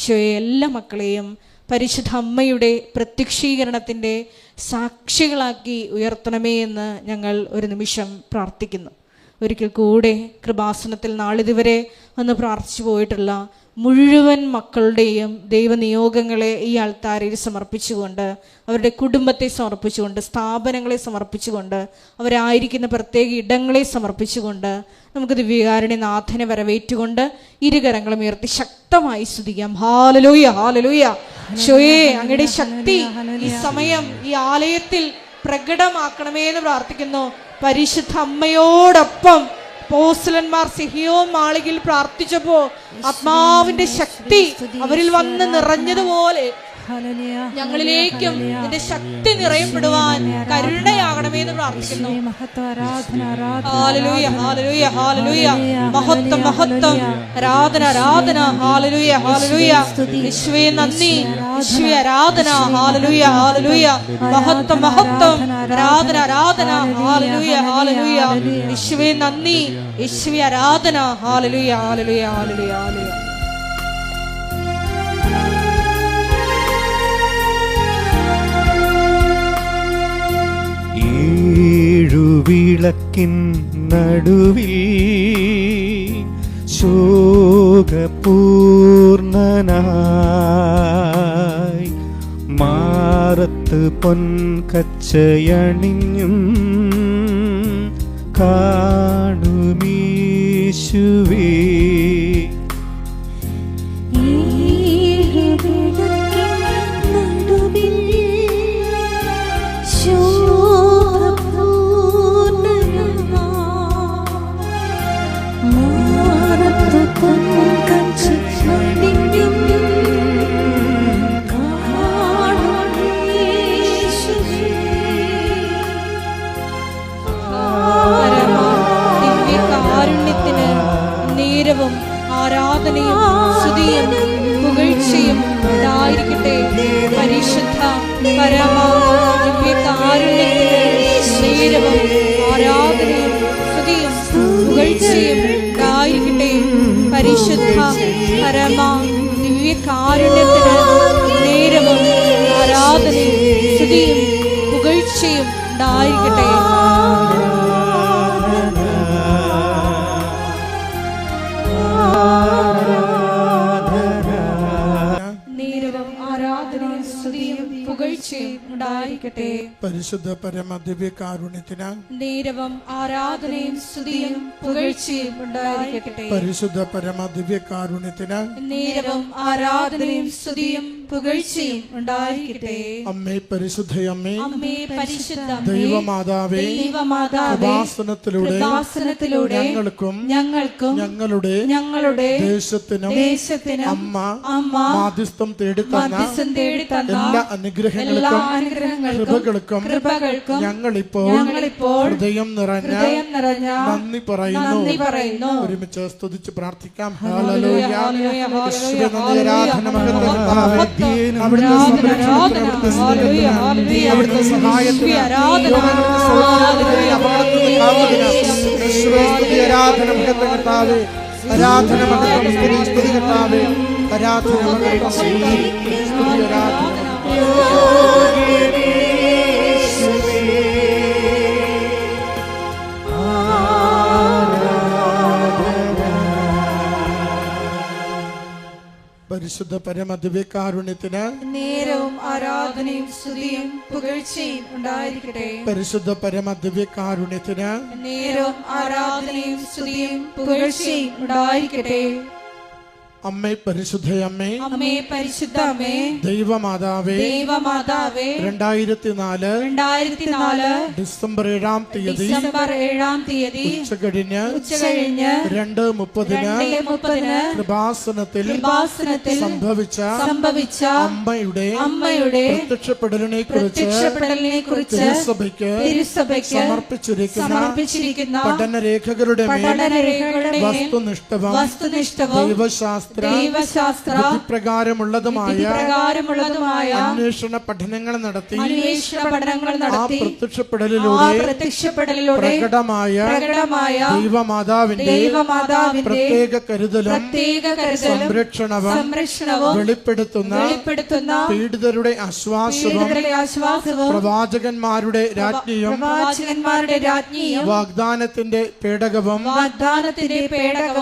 ഈശോയെ എല്ലാ മക്കളെയും പരിശുദ്ധ അമ്മയുടെ പ്രത്യക്ഷീകരണത്തിൻ്റെ സാക്ഷികളാക്കി ഉയർത്തണമേ എന്ന് ഞങ്ങൾ ഒരു നിമിഷം പ്രാർത്ഥിക്കുന്നു. ഒരിക്കൽ കൂടെ കൃപാസനത്തിൽ നാളിതുവരെ ഒന്ന് പ്രാർത്ഥിച്ചു പോയിട്ടുള്ള മുഴുവൻ മക്കളുടെയും ദൈവനിയോഗങ്ങളെ ഈ ആൾത്താരയിൽ സമർപ്പിച്ചുകൊണ്ട്, അവരുടെ കുടുംബത്തെ സമർപ്പിച്ചുകൊണ്ട്, സ്ഥാപനങ്ങളെ സമർപ്പിച്ചുകൊണ്ട്, അവരായിരിക്കുന്ന പ്രത്യേക ഇടങ്ങളെ സമർപ്പിച്ചുകൊണ്ട് നമുക്ക് ദിവ്യകാരുണ്യനാഥനെ വരവേറ്റുകൊണ്ട് ഇരുകരങ്ങളും ഉയർത്തി ശക്തമായി സ്തുതിക്കാം. Hallelujah, hallelujah. ഈശോയേ, അങ്ങയുടെ ശക്തി ഈ സമയം ഈ ആലയത്തിൽ പ്രകടമാക്കണമേ എന്ന് പ്രാർത്ഥിക്കുന്നു. പരിശുദ്ധ അമ്മയോടൊപ്പം അപ്പോസ്തലന്മാർ സിഹിയോൻ മാളികയിൽ പ്രാർത്ഥിച്ചപ്പോ ആത്മാവിന്റെ ശക്തി അവരിൽ വന്ന് നിറഞ്ഞതുപോലെ ഞങ്ങളിലേക്കും നിന്റെ ശക്തി നിറയപ്പെടുവാൻ കരുണയാകണമേ എന്ന് പ്രാർത്ഥിക്കുന്നു. ഹല്ലേലൂയ, ഹല്ലേലൂയ, ഹല്ലേലൂയ. മഹത്വം, മഹത്വം, ആരാധന, ആരാധന. ഹല്ലേലൂയ, ഹല്ലേലൂയ. യേശുവേ നന്ദി, യേശുവേ ആരാധന. ഹല്ലേലൂയ, ഹല്ലേലൂയ. മഹത്വം, മഹത്വം, ആരാധന, ആരാധന. ഹല്ലേലൂയ, ഹല്ലേലൂയ. യേശുവേ നന്ദി, യേശുവേ ആരാധന. ഹല്ലേലൂയ, ഹല്ലേലൂയ, ഹല്ലേലൂയ, ഹല്ലേലൂയ. ഏഴുവിളക്കിൻ നടുവിൽ ശോകപൂർണനായി മാറത്ത് പൊൻകച്ചയണിഞ്ഞും കാണുമീശുവേ, ആരാധനയും സ്തുതിയും പുകഴ്ചയും ഉണ്ടായിരിക്കട്ടെ. പരിശുദ്ധ പരമ ദിവ്യകാരുണ്യത്തിന് നേരവും ആരാധനയും സ്തുതിയും പുകഴ്ചയും ഉണ്ടായിരിക്കട്ടെ. പരിശുദ്ധ പരമ ദിവ്യകാരുണ്യത്തിന് നേരവും ആരാധനയും സ്തുതിയും പുകഴ്ചയും ഉണ്ടായിരിക്കട്ടെ. പരിശുദ്ധ പരമ ദിവ്യകാരുണ്യത്തിന് നേരവും ആരാധനയും സ്തുതിയും പുകഴ്ചയും ഉണ്ടായിരിക്കട്ടെ. പരിശുദ്ധ പരമ ദിവ്യകാരുണ്യത്തിന് നേരവും ആരാധനയും സ്തുതിയും പുകഴ്ചയും ഉണ്ടായിരിക്കട്ടെ. അമ്മേ പരിശുദ്ധയമ്മേ, അമ്മേ പരിശുദ്ധ ദൈവമാതാവേ, കൃപാസനത്തിലൂടെ ഞങ്ങൾക്കും ഞങ്ങളുടെ ദേശത്തിനും അമ്മ മാധ്യസ്ഥം തേടിത്തന്ന എല്ലാ അനുഗ്രഹങ്ങൾക്കും കൃപകൾക്കും ഞങ്ങളിപ്പോൾ ഹൃദയം നിറഞ്ഞ നന്ദി പറയുന്നു. ഒരുമിച്ച് സ്തുതിച്ച് പ്രാർത്ഥിക്കാം. ഹല്ലേലൂയ, ആരാധന, അവിടുത്തെ സഹായത്തിന് ആരാധന, ആരാധന, സ്തുതി കർത്താവേ, ആരാധന, സ്തുതി, ആരാധന. പരിശുദ്ധ പരമ ദിവ്യകാരുണ്യത്തിന് നേരവും ആരാധനയും സ്തുതിയും പുകഴ്ചയും ഉണ്ടായിരിക്കട്ടെ. പരിശുദ്ധ പരമ ദിവ്യകാരുണ്യത്തിന് നേരവും ആരാധനയും സ്തുതിയും പുകഴ്ചയും ഉണ്ടായിരിക്കട്ടെ. അമ്മേ പരിശുദ്ധയമ്മേ, അമ്മേ പരിശുദ്ധ അമ്മേ, ദൈവമാതാവേ, 2004 ഡിസംബർ 7-ാം തീയതി ഉച്ചകഴിഞ്ഞ് 2:30 കൃപാസനത്തിൽ സംഭവിച്ച അമ്മയുടെ പ്രത്യക്ഷപ്പെടലിനെ കുറിച്ച് തിരുസഭയ്ക്ക് സമർപ്പിച്ചിരിക്കുന്ന പഠനരേഖകളുടെ വസ്തുനിഷ്ഠവും ദൈവശാസ്ത്ര വിധിപ്രകാരമുള്ളതുമായ അന്വേഷണ പഠനങ്ങൾ നടത്തി ആ പ്രത്യക്ഷപ്പെടലിലൂടെ പ്രകടമായ ദൈവമാതാവിന്റെ പ്രത്യേക കരുതലും സംരക്ഷണവും വെളിപ്പെടുത്തുന്ന പീഡിതരുടെ ആശ്വാസവും പ്രവാചകന്മാരുടെ രാജ്ഞിയും വാഗ്ദാനത്തിന്റെ പേടകവും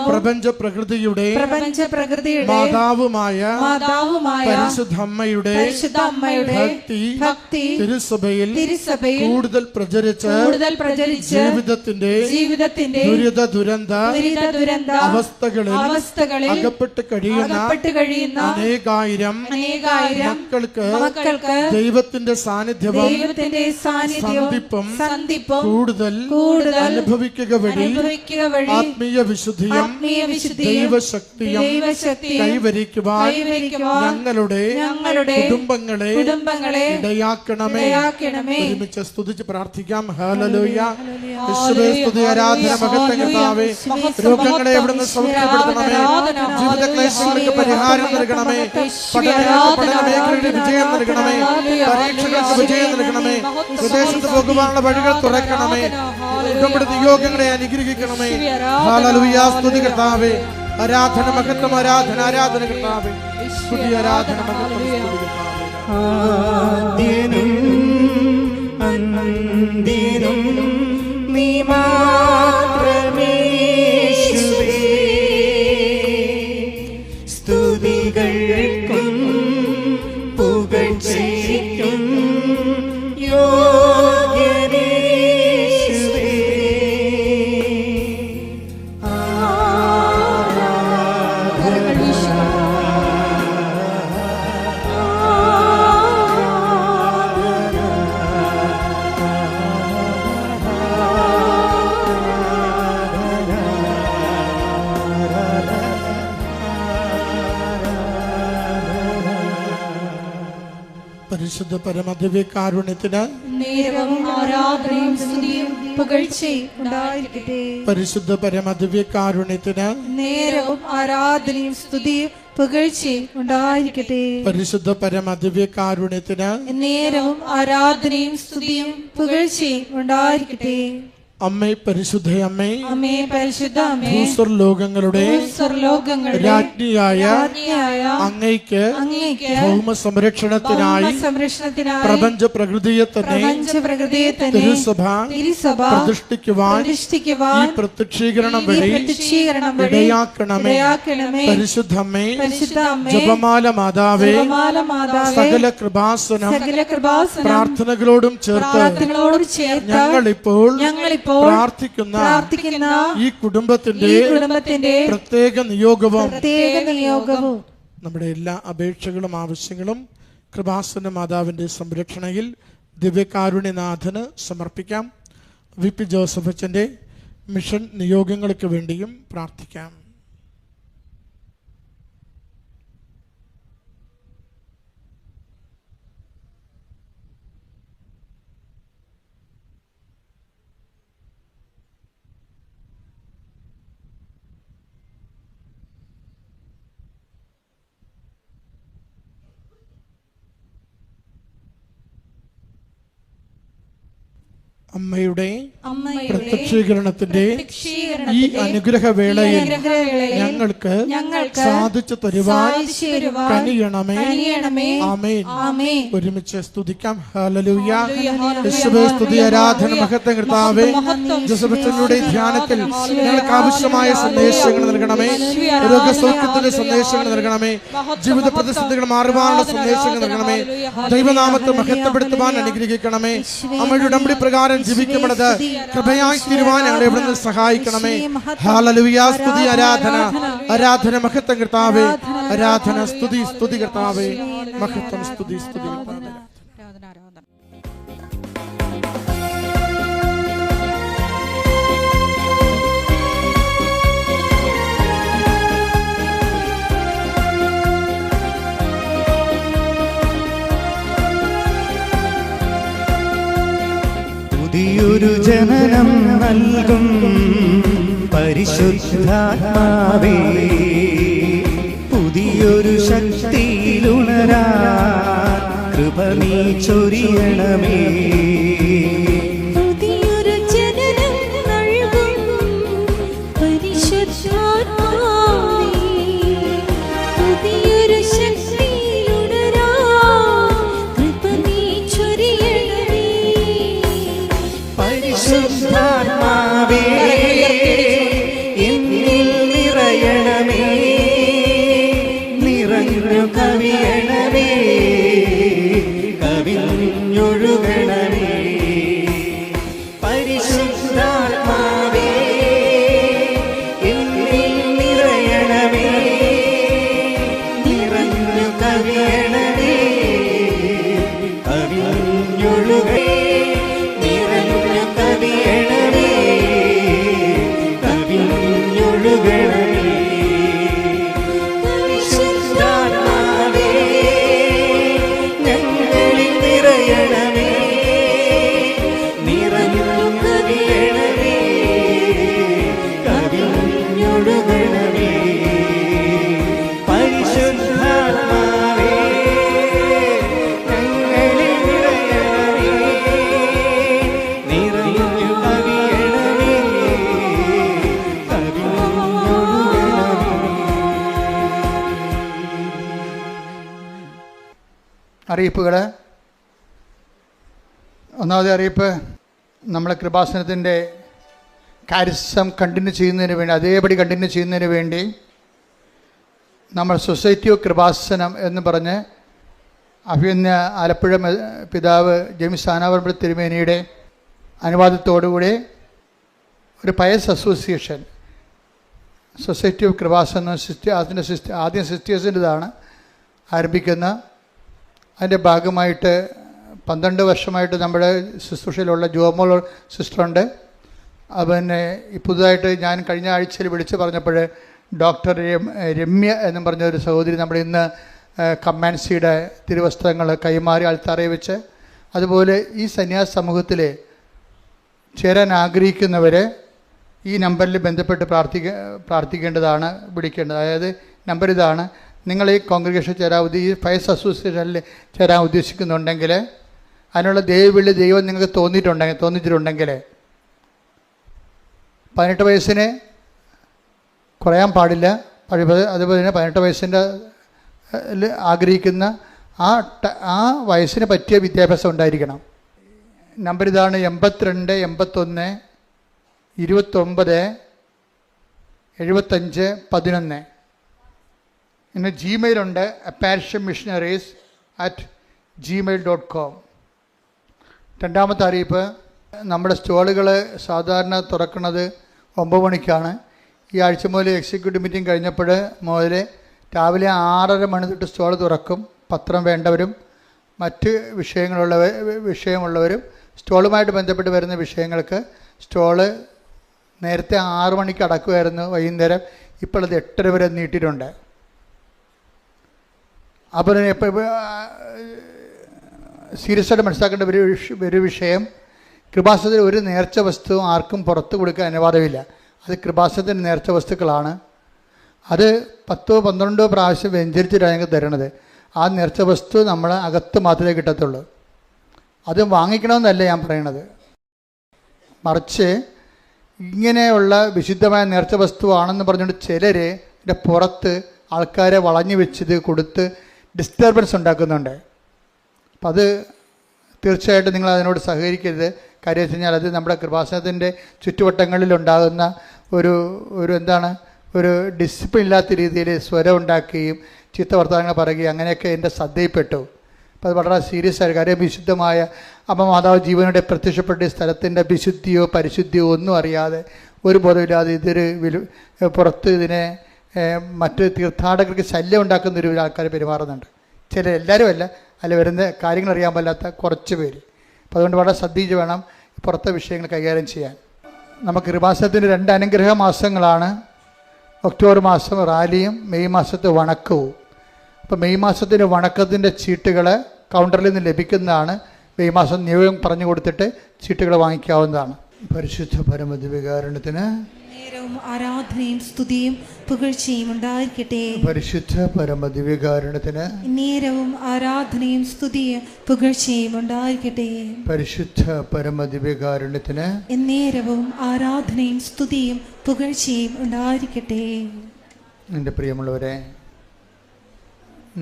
പ്രപഞ്ച പ്രകൃതിയുടെ മാതാവുമായ പരിശുദ്ധമ്മയുടെ ഭക്തി തിരുസഭയിൽ കൂടുതൽ പ്രചരിച്ച് ജീവിതത്തിന്റെ ദുരിത ദുരന്ത അവസ്ഥകളിൽ അകപ്പെട്ട് കഴിയുന്ന അനേകായിരം മക്കൾക്ക് ദൈവത്തിന്റെ സാന്നിധ്യവും സന്ധിപ്പും കൂടുതൽ അനുഭവിക്കുക വഴി ആത്മീയ വിശുദ്ധിയും ദൈവശക്തിയും കൈവരിക്കുവാൻ ഞങ്ങളുടെ കുടുംബങ്ങളെ ഇടയാക്കണമേ. ഒരുമിച്ച് സ്തുതിച്ച് പ്രാർത്ഥിക്കാം. ഹല്ലേലൂയ. യേശുവേ സ്തുതി, ആരാധന, മഹത്വം കർത്താവേ. രോഗങ്ങളെ എവിടുന്ന് സൗഖ്യപ്പെടുത്തണമേ. ജീവിത ക്ലേശങ്ങൾക്ക് പരിഹാരം നൽകണമേ. പഠനമേഖലയുടെ വിജയം നൽകണമേ. പരീക്ഷകൾക്ക് വിജയം നൽകണമേ. വിദേശത്ത് പോകുവാനുള്ള വഴികൾ തുറക്കണമേ. നമ്മുടെ നിയോഗങ്ങളെ അനുഗ്രഹിക്കണമേ. ഹല്ലേലൂയ. സ്തുതി കർത്താവേ. ആരാധന, മഹത്വം, ആരാധന കർത്താവേ. സ്തുതി, ആരാധന, മഹത്വം, സ്തുതി കർത്താവേ. ആദ്യനും അന്ത്യനും നീ മാത്രമേശുവേ. സ്തുതികൾക്കും പുകഴ്ചയ്ക്കും യോഗ്യനേശുവേ. പരിശുദ്ധ പരമദിവ്യകാരുണ്യത്തിന് നേരവും ആരാധനയും സ്തുതിയും പുകഴ്ചയും ഉണ്ടായിരിക്കട്ടെ. പരിശുദ്ധ പരമദിവ്യകാരുണ്യത്തിന് നേരവും ആരാധനയും സ്തുതിയും പുകഴ്ചയും ഉണ്ടായിരിക്കട്ടെ. പരിശുദ്ധ പരമദിവ്യകാരുണ്യത്തിന് നേരവും ആരാധനയും സ്തുതിയും പുകഴ്ചയും ഉണ്ടായിരിക്കട്ടെ. അമ്മേ പരിശുദ്ധ അമ്മേ, അമ്മേ പരിശുദ്ധ അമ്മേ, ഭൂസ്വർലോകങ്ങളുടെ രാജ്ഞിയായ അങ്ങയ്ക്ക് ഭൗമ സംരക്ഷണത്തിനായി പ്രപഞ്ച പ്രകൃതിയെ തന്നെ തിരുസഭ പ്രതിഷ്ഠിക്കുവാൻ ഈ പ്രത്യക്ഷീകരണം വഴി ഇടയാക്കണമേ. പരിശുദ്ധമ്മേ, ജപമാല മാതാവേ, സകല കൃപാസനം പ്രാർത്ഥനകളോടും ചേർത്ത് ഞങ്ങളിപ്പോൾ പ്രാർത്ഥിക്കുന്ന ഈ കുടുംബത്തിന്റെ പ്രത്യേക നിയോഗവും നമ്മുടെ എല്ലാ അപേക്ഷകളും ആവശ്യങ്ങളും കൃപാസന മാതാവിന്റെ സംരക്ഷണയിൽ ദിവ്യകാരുണ്യനാഥന് സമർപ്പിക്കാം. വി പി ജോസഫ് അച്ഛന്റെ മിഷൻ നിയോഗങ്ങൾക്ക് വേണ്ടിയും പ്രാർത്ഥിക്കാം. അമ്മയുടെ പ്രത്യക്ഷീകരണത്തിന്റെ ഈ അനുഗ്രഹവേളയിൽ ഞങ്ങൾക്ക് സാധിച്ചു തരുവാൻ കനിയണമേ. ആമേൻ. ഒരുമിച്ച് സ്തുതിക്കാം. ഹല്ലേലൂയ. യേശുവേ സ്തുതി, ആരാധന, മഹത്വം കർത്താവേ. ജോസഫച്ചനുടെ ധ്യാനത്തിൽ ഞങ്ങൾക്ക് ആവശ്യമായ സന്ദേശങ്ങൾ നൽകണമേ. രോഗസൗഖ്യത്തിന്റെ സന്ദേശങ്ങൾ നൽകണമേ. ജീവിത പ്രതിസന്ധികൾ മാറുവാനുള്ള സന്ദേശങ്ങൾ നൽകണമേ. ദൈവനാമത്തെ മഹത്വപ്പെടുത്തുവാൻ അനുഗ്രഹിക്കണമേ. അമ്മയുടെ ഉടമ്പടി പ്രകാരം ജീവിക്കുമ്പോഴത് കൃപയായി തീരുവാൻ ഞങ്ങളെ ഇവിടുന്ന് സഹായിക്കണമേ. ഹല്ലേലൂയ. സ്തുതി, ആരാധന, മഹത്വം കർത്താവേ. ആരാധന, സ്തുതി കർത്താവേ. മഹത്വം, സ്തുതി കർത്താവേ. പുതിയൊരു ജനനം നൽകും പരിശുദ്ധാത്മാവേ, പുതിയൊരു ശക്തിയിലുണരാ കൃപ നീ ചൊരിയണമേ. പുതിയൊരു ജനനം നൽകും പരിശുദ്ധാത്മാവേ, പുതിയൊരു ശക്തിയിലുണരാ കൃപ നീ ചൊരിയണമേ. പരിശുദ്ധാത്മാവേ എന്നിൽ നിറയണമേ, നിറഞ്ഞു കവിയണമേ, കവിഞ്ഞൊഴുകണമേ. പരിശുദ്ധാത്മാവേ എന്നിൽ നിറയണമേ, നിറഞ്ഞു കവിയണമേ, കവിഞ്ഞൊഴുകണമേ, നിറഞ്ഞു കവിയണമേ, കവിഞ്ഞൊഴുകണമേ. പരിശുദ്ധാത്മാവേ ഞങ്ങളിൽ നിറയണമേ, നിറഞ്ഞു കവിയണമേ, കവിഞ്ഞൊഴുകണമേ. പരിശുദ്ധാത്മാവേ ഞങ്ങളിൽ നിറയണമേ, നിറഞ്ഞു കവിയണമേ, അറിയിപ്പുകൾ. ഒന്നാമത്തെ അറിയിപ്പ്, നമ്മളെ കൃപാസനത്തിൻ്റെ കാരിസം കണ്ടിന്യൂ ചെയ്യുന്നതിന് വേണ്ടി, അതേപടി കണ്ടിന്യൂ ചെയ്യുന്നതിന് വേണ്ടി നമ്മൾ സൊസൈറ്റി ഓഫ് കൃപാസനം എന്ന് പറഞ്ഞ് അഭിനന്ദ ആലപ്പുഴ പിതാവ് ജെയിംസ് സ്ഥാനാപുരം തിരുമേനിയുടെ അനുവാദത്തോടുകൂടി ഒരു pious association society of Kripasanam അതിൻ്റെ ആദ്യം സിസ്റ്റേഴ്സിൻ്റെതാണ് ആരംഭിക്കുന്ന. അതിൻ്റെ ഭാഗമായിട്ട് 12 വർഷമായിട്ട് നമ്മുടെ ശുശ്രൂഷയിലുള്ള ജോമോൾ സിസ്റ്ററുണ്ട്. പിന്നെ പുതുതായിട്ട് ഞാൻ കഴിഞ്ഞ ആഴ്ചയിൽ വിളിച്ച് പറഞ്ഞപ്പോൾ ഡോക്ടർ രമ്യ എന്നും പറഞ്ഞ ഒരു സഹോദരി നമ്മുടെ ഇന്ന് കമ്മാൻസിയുടെ തിരുവസ്ത്രങ്ങൾ കൈമാറി ആൾത്താറയിൽ വെച്ച്, അതുപോലെ ഈ സന്യാസ സമൂഹത്തിൽ ചേരാൻ ആഗ്രഹിക്കുന്നവർ ഈ നമ്പറിൽ ബന്ധപ്പെട്ട് പ്രാർത്ഥിക്കേണ്ടതാണ്, വിളിക്കേണ്ടത്. അതായത് നമ്പർ ഇതാണ്. നിങ്ങൾ ഈ കോൺഗ്രിഗേഷൻ ഈ ഫയസ് അസോസിയേഷനിൽ ചേരാൻ ഉദ്ദേശിക്കുന്നുണ്ടെങ്കിൽ, അതിനുള്ള ദൈവവിളി ദൈവം നിങ്ങൾക്ക് തോന്നിച്ചിട്ടുണ്ടെങ്കിൽ 18 വയസ്സിന് കുറയാൻ പാടില്ല. അതുപോലെ തന്നെ 18 വയസ്സിൻ്റെ ആഗ്രഹിക്കുന്ന ആ വയസ്സിന് പറ്റിയ വിദ്യാഭ്യാസം ഉണ്ടായിരിക്കണം. നമ്പർ ഇതാണ് 82 81 29 75 11. പിന്നെ ജിമെയിലുണ്ട്, apparitionmissionaries@gmail.com. രണ്ടാമത്തെ അറിയിപ്പ്, നമ്മുടെ സ്റ്റോളുകൾ സാധാരണ തുറക്കുന്നത് 9 മണിക്കാണ്. ഈ ആഴ്ച മുതൽ എക്സിക്യൂട്ടീവ് മീറ്റിംഗ് കഴിഞ്ഞപ്പോൾ മുതൽ രാവിലെ 6:30 മണി തൊട്ട് സ്റ്റോൾ തുറക്കും. പത്രം വേണ്ടവരും മറ്റ് വിഷയമുള്ളവരും സ്റ്റോളുമായിട്ട് ബന്ധപ്പെട്ട് വരുന്ന വിഷയങ്ങൾക്ക് സ്റ്റോള് നേരത്തെ 6 മണിക്ക് അടക്കുമായിരുന്നു വൈകുന്നേരം, ഇപ്പോൾ അത് 8:30 വരെ നീട്ടിയിട്ടുണ്ട്. അപ്പോൾ സീരിയസ് ആയിട്ട് മനസ്സിലാക്കേണ്ട ഒരു വിഷയം, കൃപാസനത്തിൽ ഒരു നേർച്ച വസ്തു ആർക്കും പുറത്ത് കൊടുക്കാൻ അനുവാദമില്ല. അത് കൃപാസനത്തിൻ്റെ നേർച്ച വസ്തുക്കളാണ്. അത് 10-12 പ്രാവശ്യം വ്യഞ്ചരിച്ചിട്ടാണ് ഞങ്ങൾക്ക് തരണത്. ആ നേർച്ച വസ്തു നമ്മൾ അകത്ത് മാത്രമേ കിട്ടത്തുള്ളൂ. അത് വാങ്ങിക്കണമെന്നല്ല ഞാൻ പറയണത്, മറിച്ച് ഇങ്ങനെയുള്ള വിശുദ്ധമായ നേർച്ച വസ്തുവാണെന്ന് പറഞ്ഞുകൊണ്ട് ചിലർ ഇതിൻ്റെ പുറത്ത് ആൾക്കാരെ വളഞ്ഞു വെച്ചത് കൊടുത്ത് ഡിസ്റ്റർബൻസ് ഉണ്ടാക്കുന്നുണ്ട്. അപ്പം അത് തീർച്ചയായിട്ടും നിങ്ങൾ അതിനോട് സഹകരിക്കരുത്. കാര്യം വെച്ച് കഴിഞ്ഞാൽ അത് നമ്മുടെ കൃപാസനത്തിൻ്റെ ചുറ്റുവട്ടങ്ങളിലുണ്ടാകുന്ന ഒരു ഡിസിപ്ലിൻ ഇല്ലാത്ത രീതിയിൽ സ്വരം ഉണ്ടാക്കുകയും ചീത്ത വർത്തമാനങ്ങൾ പറയുകയും അങ്ങനെയൊക്കെ എൻ്റെ ശ്രദ്ധയിൽപ്പെട്ടു. അപ്പോൾ അത് വളരെ സീരിയസ് ആയ കാര്യം. വിശുദ്ധമായ മാതാവ് ജീവനോടെ പ്രത്യക്ഷപ്പെട്ട സ്ഥലത്തിൻ്റെ വിശുദ്ധിയോ പരിശുദ്ധിയോ ഒന്നും അറിയാതെ ഒരു ബോധമില്ലാതെ പുറത്ത് ഇതിനെ മറ്റ് തീർത്ഥാടകർക്ക് ശല്യം ഉണ്ടാക്കുന്ന ഒരു ആൾക്കാർ പെരുമാറുന്നുണ്ട്. എല്ലാവരും അല്ല, അതിൽ വരുന്ന കാര്യങ്ങൾ അറിയാൻ പാടില്ലാത്ത കുറച്ച് പേര്. അപ്പോൾ അതുകൊണ്ട് വളരെ ശ്രദ്ധിച്ച് വേണം പുറത്തെ വിഷയങ്ങൾ കൈകാര്യം ചെയ്യാൻ. നമുക്ക് കൃപാസനത്തിൻ്റെ 2 അനുഗ്രഹ മാസങ്ങളാണ്. ഒക്ടോബർ മാസം റാലിയും മെയ് മാസത്തെ വണക്കവും. അപ്പോൾ മെയ് മാസത്തിൻ്റെ വണക്കത്തിൻ്റെ ചീട്ടുകൾ കൗണ്ടറിൽ നിന്ന് ലഭിക്കുന്നതാണ്. മെയ് മാസം നിയോഗം പറഞ്ഞു കൊടുത്തിട്ട് ചീട്ടുകൾ വാങ്ങിക്കാവുന്നതാണ്. പരിശുദ്ധ പരമദിവ്യകാരുണ്യത്തിന് നേരവും ആരാധനയും സ്തുതിയും പുകഴ്ചയും ഉണ്ടായിരിക്കട്ടെ. പരിശുദ്ധ പരമദിവ്യകാരുണ്യത്തിന് നേരവും ആരാധനയും സ്തുതിയും പുകഴ്ചയും ഉണ്ടായിരിക്കട്ടെ. പരിശുദ്ധ പരമദിവ്യകാരുണ്യത്തിന് നേരവും ആരാധനയും സ്തുതിയും പുകഴ്ചയും ഉണ്ടായിരിക്കട്ടെ. എൻ്റെ പ്രിയമുള്ളവരെ,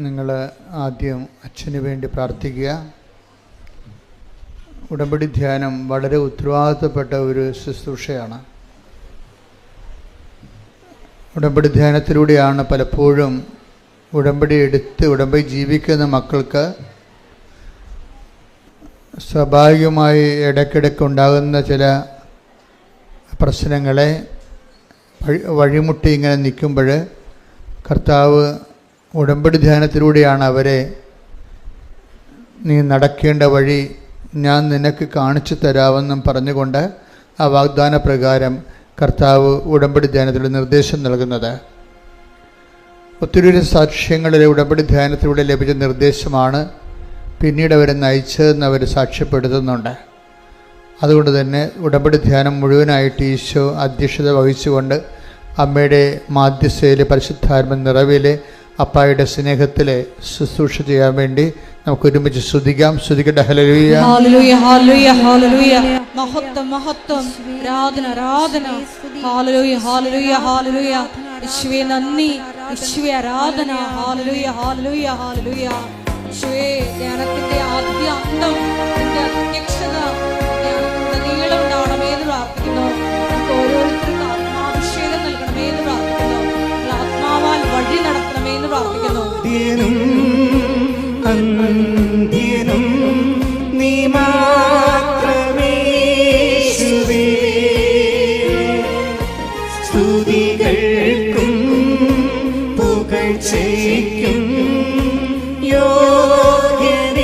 നിങ്ങൾ ആദ്യം അച്ഛന് വേണ്ടി പ്രാർത്ഥിക്കുക. ഉടമ്പടി ധ്യാനം വളരെ ഉത്തരവാദിത്തപ്പെട്ട ഒരു ശുശ്രൂഷയാണ്. ഉടമ്പടി ധ്യാനത്തിലൂടെയാണ് പലപ്പോഴും ഉടമ്പടി എടുത്ത് ഉടമ്പടി ജീവിക്കുന്ന മക്കൾക്ക് സ്വാഭാവികമായി ഇടയ്ക്കിടയ്ക്ക് ഉണ്ടാകുന്ന ചില പ്രശ്നങ്ങളെ വഴിമുട്ടി ഇങ്ങനെ നിൽക്കുമ്പോൾ കർത്താവ് ഉടമ്പടി ധ്യാനത്തിലൂടെയാണ് അവരെ നീ നടക്കേണ്ട വഴി ഞാൻ നിനക്ക് കാണിച്ചു തരാമെന്നും പറഞ്ഞുകൊണ്ട് ആ വാഗ്ദാന പ്രകാരം കർത്താവ് ഉടമ്പടി ധ്യാനത്തിലൂടെ നിർദ്ദേശം നൽകുന്നത്. ഒത്തിരി സാക്ഷ്യങ്ങളിൽ ഉടമ്പടി ധ്യാനത്തിലൂടെ ലഭിച്ച നിർദ്ദേശമാണ് പിന്നീട് അവരെ നയിച്ചതെന്ന് അവർ സാക്ഷ്യപ്പെടുത്തുന്നുണ്ട്. അതുകൊണ്ട് തന്നെ ഉടമ്പടി ധ്യാനം മുഴുവനായിട്ട് ഈശോ അധ്യക്ഷത വഹിച്ചുകൊണ്ട് അമ്മയുടെ മാധ്യസ്ഥയിൽ പരിശുദ്ധാത്മ നിറവിലെ അപ്പായുടെ സ്നേഹത്തിലെ ശുശ്രൂഷ ചെയ്യാൻ വേണ്ടി നമുക്ക് ഒരുമിച്ച് സ്തുതിക്കാം. സ്തുതിക്കട്ടെ. ഹല്ലേലൂയ, ഹല്ലേലൂയ, ഹല്ലേലൂയ, ഹല്ലേലൂയ. മഹത്വം, മഹത്വം, ആരാധന, ആരാധന. ഹല്ലേലൂയ, ഹല്ലേലൂയ, ഹല്ലേലൂയ. യേശുവേ നന്ദി, യേശുവേ ആരാധന. ഹല്ലേലൂയ, ഹല്ലേലൂയ, ഹല്ലേലൂയ. യേശുവേ ധ്യാനത്തിന്റെ ആദ്യ അന്തം നിന്റെ അധ്യക്ഷത ധ്യാനത്തിലുടനീളം ഉണ്ടാവണമേ എന്ന് പ്രാർത്ഥിക്കുന്നു. നമുക്ക് ഓരോരുത്തർക്കും ആത്മാഭിഷേകം നൽകണമേ എന്ന് പ്രാർത്ഥിക്കുന്നു. ആത്മാവാൽ വഴി നടത്തണമേ എന്ന് പ്രാർത്ഥിക്കുന്നു. അന്ത്യനും നീ മാത്രമേശുവേ, സ്തുതികൾക്കും പുകഴ്ചയ്ക്കും യോഗ്യനേശുവേ.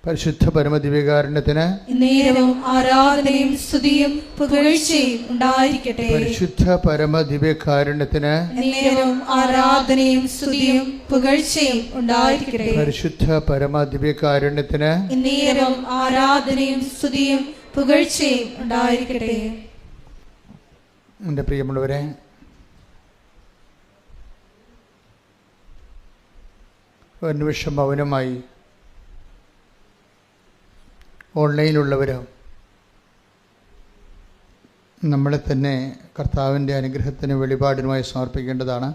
പരിശുദ്ധ പരമദിവ്യകാരുണ്യത്തിന് നേരവും ആരാധനയും സ്തുതിയും പുകഴ്ചയും ഉണ്ടായിരിക്കട്ടെ. പരിശുദ്ധ പരമദിവ്യകാരുണ്യത്തിന് നേരവും ആരാധനയും സ്തുതിയും പുകഴ്ചയും ഉണ്ടായിരിക്കട്ടെ. പരിശുദ്ധ പരമദിവ്യകാരുണ്യത്തിന് നേരവും ആരാധനയും സ്തുതിയും പുകഴ്ചയും ഉണ്ടായിരിക്കട്ടെ. എൻ്റെ പ്രിയമുള്ളവരെ, ഒരു നിമിഷം മൗനമായി ഓൺലൈനിലുള്ളവരും നമ്മളെ തന്നെ കർത്താവിൻ്റെ അനുഗ്രഹത്തിന് വെളിപാടിനുമായി സമർപ്പിക്കേണ്ടതാണ്.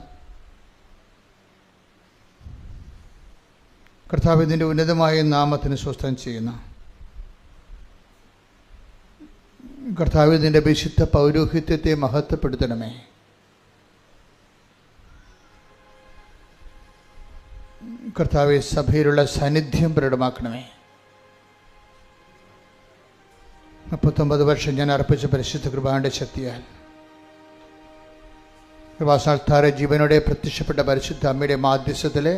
കർത്താവ് ഇതിൻ്റെ ഉന്നതമായ നാമത്തിന് സ്വസ്ഥം ചെയ്യുന്നു. കർത്താവ് ഇതിൻ്റെ വിശുദ്ധ പൗരോഹിത്യത്തെ മഹത്വപ്പെടുത്തണമേ. കർത്താവ് സഭയിലുള്ള സാന്നിധ്യം പ്രകടമാക്കണമേ. 39 വർഷം ഞാൻ അർപ്പിച്ച പരിശുദ്ധ കൃപാന്റെ ശക്തിയാൽ കൃപാസാൽത്താറെ ജീവനോടെ പ്രത്യക്ഷപ്പെട്ട പരിശുദ്ധ അമ്മയുടെ മാധ്യസ്ഥത്തിലെ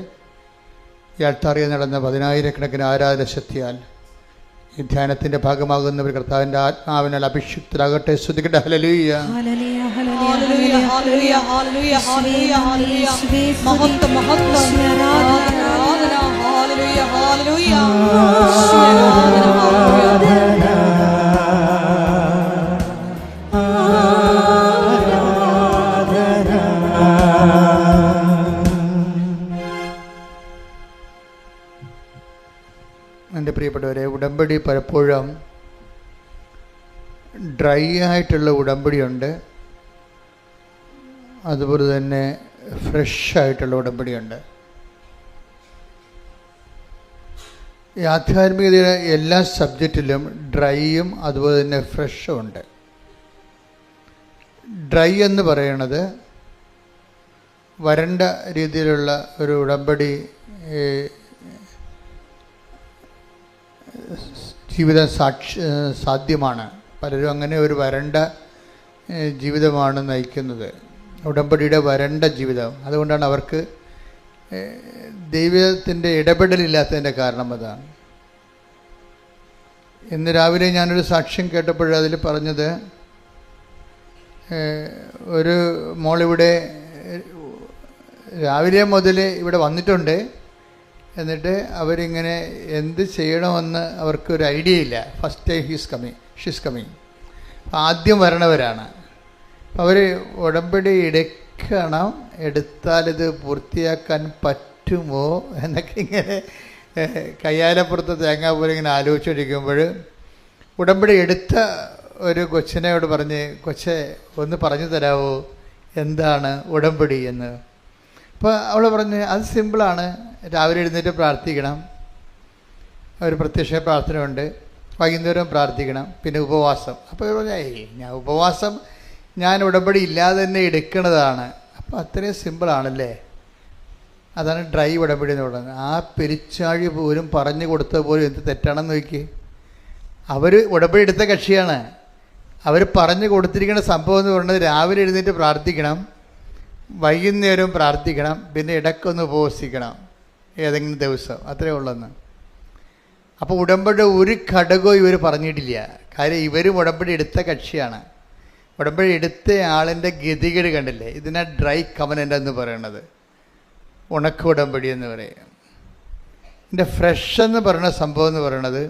ഈ അൾത്താറിൽ നടന്ന 10,000-കണക്കിന് ആരാധന ശക്തിയാൽ ഈ ധ്യാനത്തിന്റെ ഭാഗമാകുന്നവർ കർത്താവിന്റെ ആത്മാവിനാൽ അഭിഷിക്തരാകട്ടെ. സ്തുതിക്കട്ടെ. ഹല്ലേലൂയ, ഹല്ലേലൂയ, ഹല്ലേലൂയ, ഹല്ലേലൂയ, ഹല്ലേലൂയ, ഹല്ലേലൂയ. മഹത്വം, മഹത്വം, ആരാധന, ആരാധന. ഹല്ലേലൂയ, ഹല്ലേലൂയ, ആരാധന, ഹല്ലേലൂയ. എൻ്റെ പ്രിയപ്പെട്ടവരെ, ഉടമ്പടി പലപ്പോഴും ഡ്രൈ ആയിട്ടുള്ള ഉടമ്പടിയുണ്ട്, അതുപോലെ തന്നെ ഫ്രഷ് ആയിട്ടുള്ള ഉടമ്പടിയുണ്ട്. ഈ ആധ്യാത്മികതയുടെ എല്ലാ സബ്ജക്റ്റിലും ഡ്രൈയും അതുപോലെ തന്നെ ഫ്രഷും ഉണ്ട്. ഡ്രൈ എന്ന് പറയുന്നത് വരണ്ട രീതിയിലുള്ള ഒരു ഉടമ്പടി ജീവിതം സാധ്യമാണ്. പലരും അങ്ങനെ ഒരു വരണ്ട ജീവിതമാണ് നയിക്കുന്നത്, ഉടമ്പടിയുടെ വരണ്ട ജീവിതം. അതുകൊണ്ടാണ് അവർക്ക് ദൈവത്തിൻ്റെ ഇടപെടലില്ലാത്തതിൻ്റെ കാരണം അതാണ്. ഇന്ന് രാവിലെ ഞാനൊരു സാക്ഷ്യം കേട്ടപ്പോൾ അതിൽ പറഞ്ഞത്, ഒരു മോളിവിടെ രാവിലെ മുതൽ ഇവിടെ വന്നിട്ടുണ്ട്. എന്നിട്ട് അവരിങ്ങനെ എന്ത് ചെയ്യണമെന്ന് അവർക്കൊരു ഐഡിയ ഇല്ല. First time she's coming. ആദ്യം വരണവരാണ്. അവർ ഉടമ്പടി എടുക്കണം, എടുത്താലിത് പൂർത്തിയാക്കാൻ പറ്റുമോ എന്നൊക്കെ ഇങ്ങനെ കയ്യാലപ്പുറത്ത് തേങ്ങാ പോലെ ഇങ്ങനെ ആലോചിച്ചിരിക്കുമ്പോൾ ഉടമ്പടി എടുത്ത ഒരു കൊച്ചിനോട് പറഞ്ഞ്, കൊച്ചെ ഒന്ന് പറഞ്ഞു തരാമോ എന്താണ് ഉടമ്പടി എന്ന്. അപ്പോൾ അവൾ പറഞ്ഞ് അത് സിമ്പിളാണ്, രാവിലെ എഴുന്നേറ്റ് പ്രാർത്ഥിക്കണം, ഒരു പ്രത്യക്ഷ പ്രാർത്ഥനയുണ്ട്, വൈകുന്നേരം പ്രാർത്ഥിക്കണം, പിന്നെ ഉപവാസം. അപ്പോൾ ഞാൻ ഉപവാസം ഞാൻ ഉടമ്പടി ഇല്ലാതെ തന്നെ എടുക്കുന്നതാണ്. അപ്പോൾ അത്രയും സിമ്പിളാണല്ലേ. അതാണ് ഡ്രൈ ഉടമ്പടി എന്ന് പറയുന്നത്. ആ പെരിച്ചാഴി പോലും പറഞ്ഞു കൊടുത്തത് പോലും എന്ത് തെറ്റാണെന്ന് നോക്കി. അവർ ഉടമ്പടി എടുത്ത കക്ഷിയാണ്. അവർ പറഞ്ഞു കൊടുത്തിരിക്കുന്ന സംഭവം എന്ന് പറയുന്നത് രാവിലെ എഴുന്നേറ്റ് പ്രാർത്ഥിക്കണം, വൈകുന്നേരവും പ്രാർത്ഥിക്കണം, പിന്നെ ഇടയ്ക്കൊന്ന് ഉപവസിക്കണം ഏതെങ്കിലും ദിവസം, അത്രയേ ഉള്ളെന്ന്. അപ്പോൾ ഉടമ്പടി ഒരു ഘടകവും ഇവർ പറഞ്ഞിട്ടില്ല. കാര്യം ഇവരും ഉടമ്പടി എടുത്ത കക്ഷിയാണ്. ഉടമ്പടി എടുത്ത ആളിൻ്റെ ഗതികേട് കണ്ടില്ലേ. ഇതിനാ ഡ്രൈ കവനൻ്റ് എന്ന് പറയുന്നത്, ഉണക്ക ഉടമ്പടി എന്ന് പറയും. ഇതിൻ്റെ ഫ്രഷ് എന്ന് പറയുന്ന സംഭവം എന്ന് പറയുന്നത്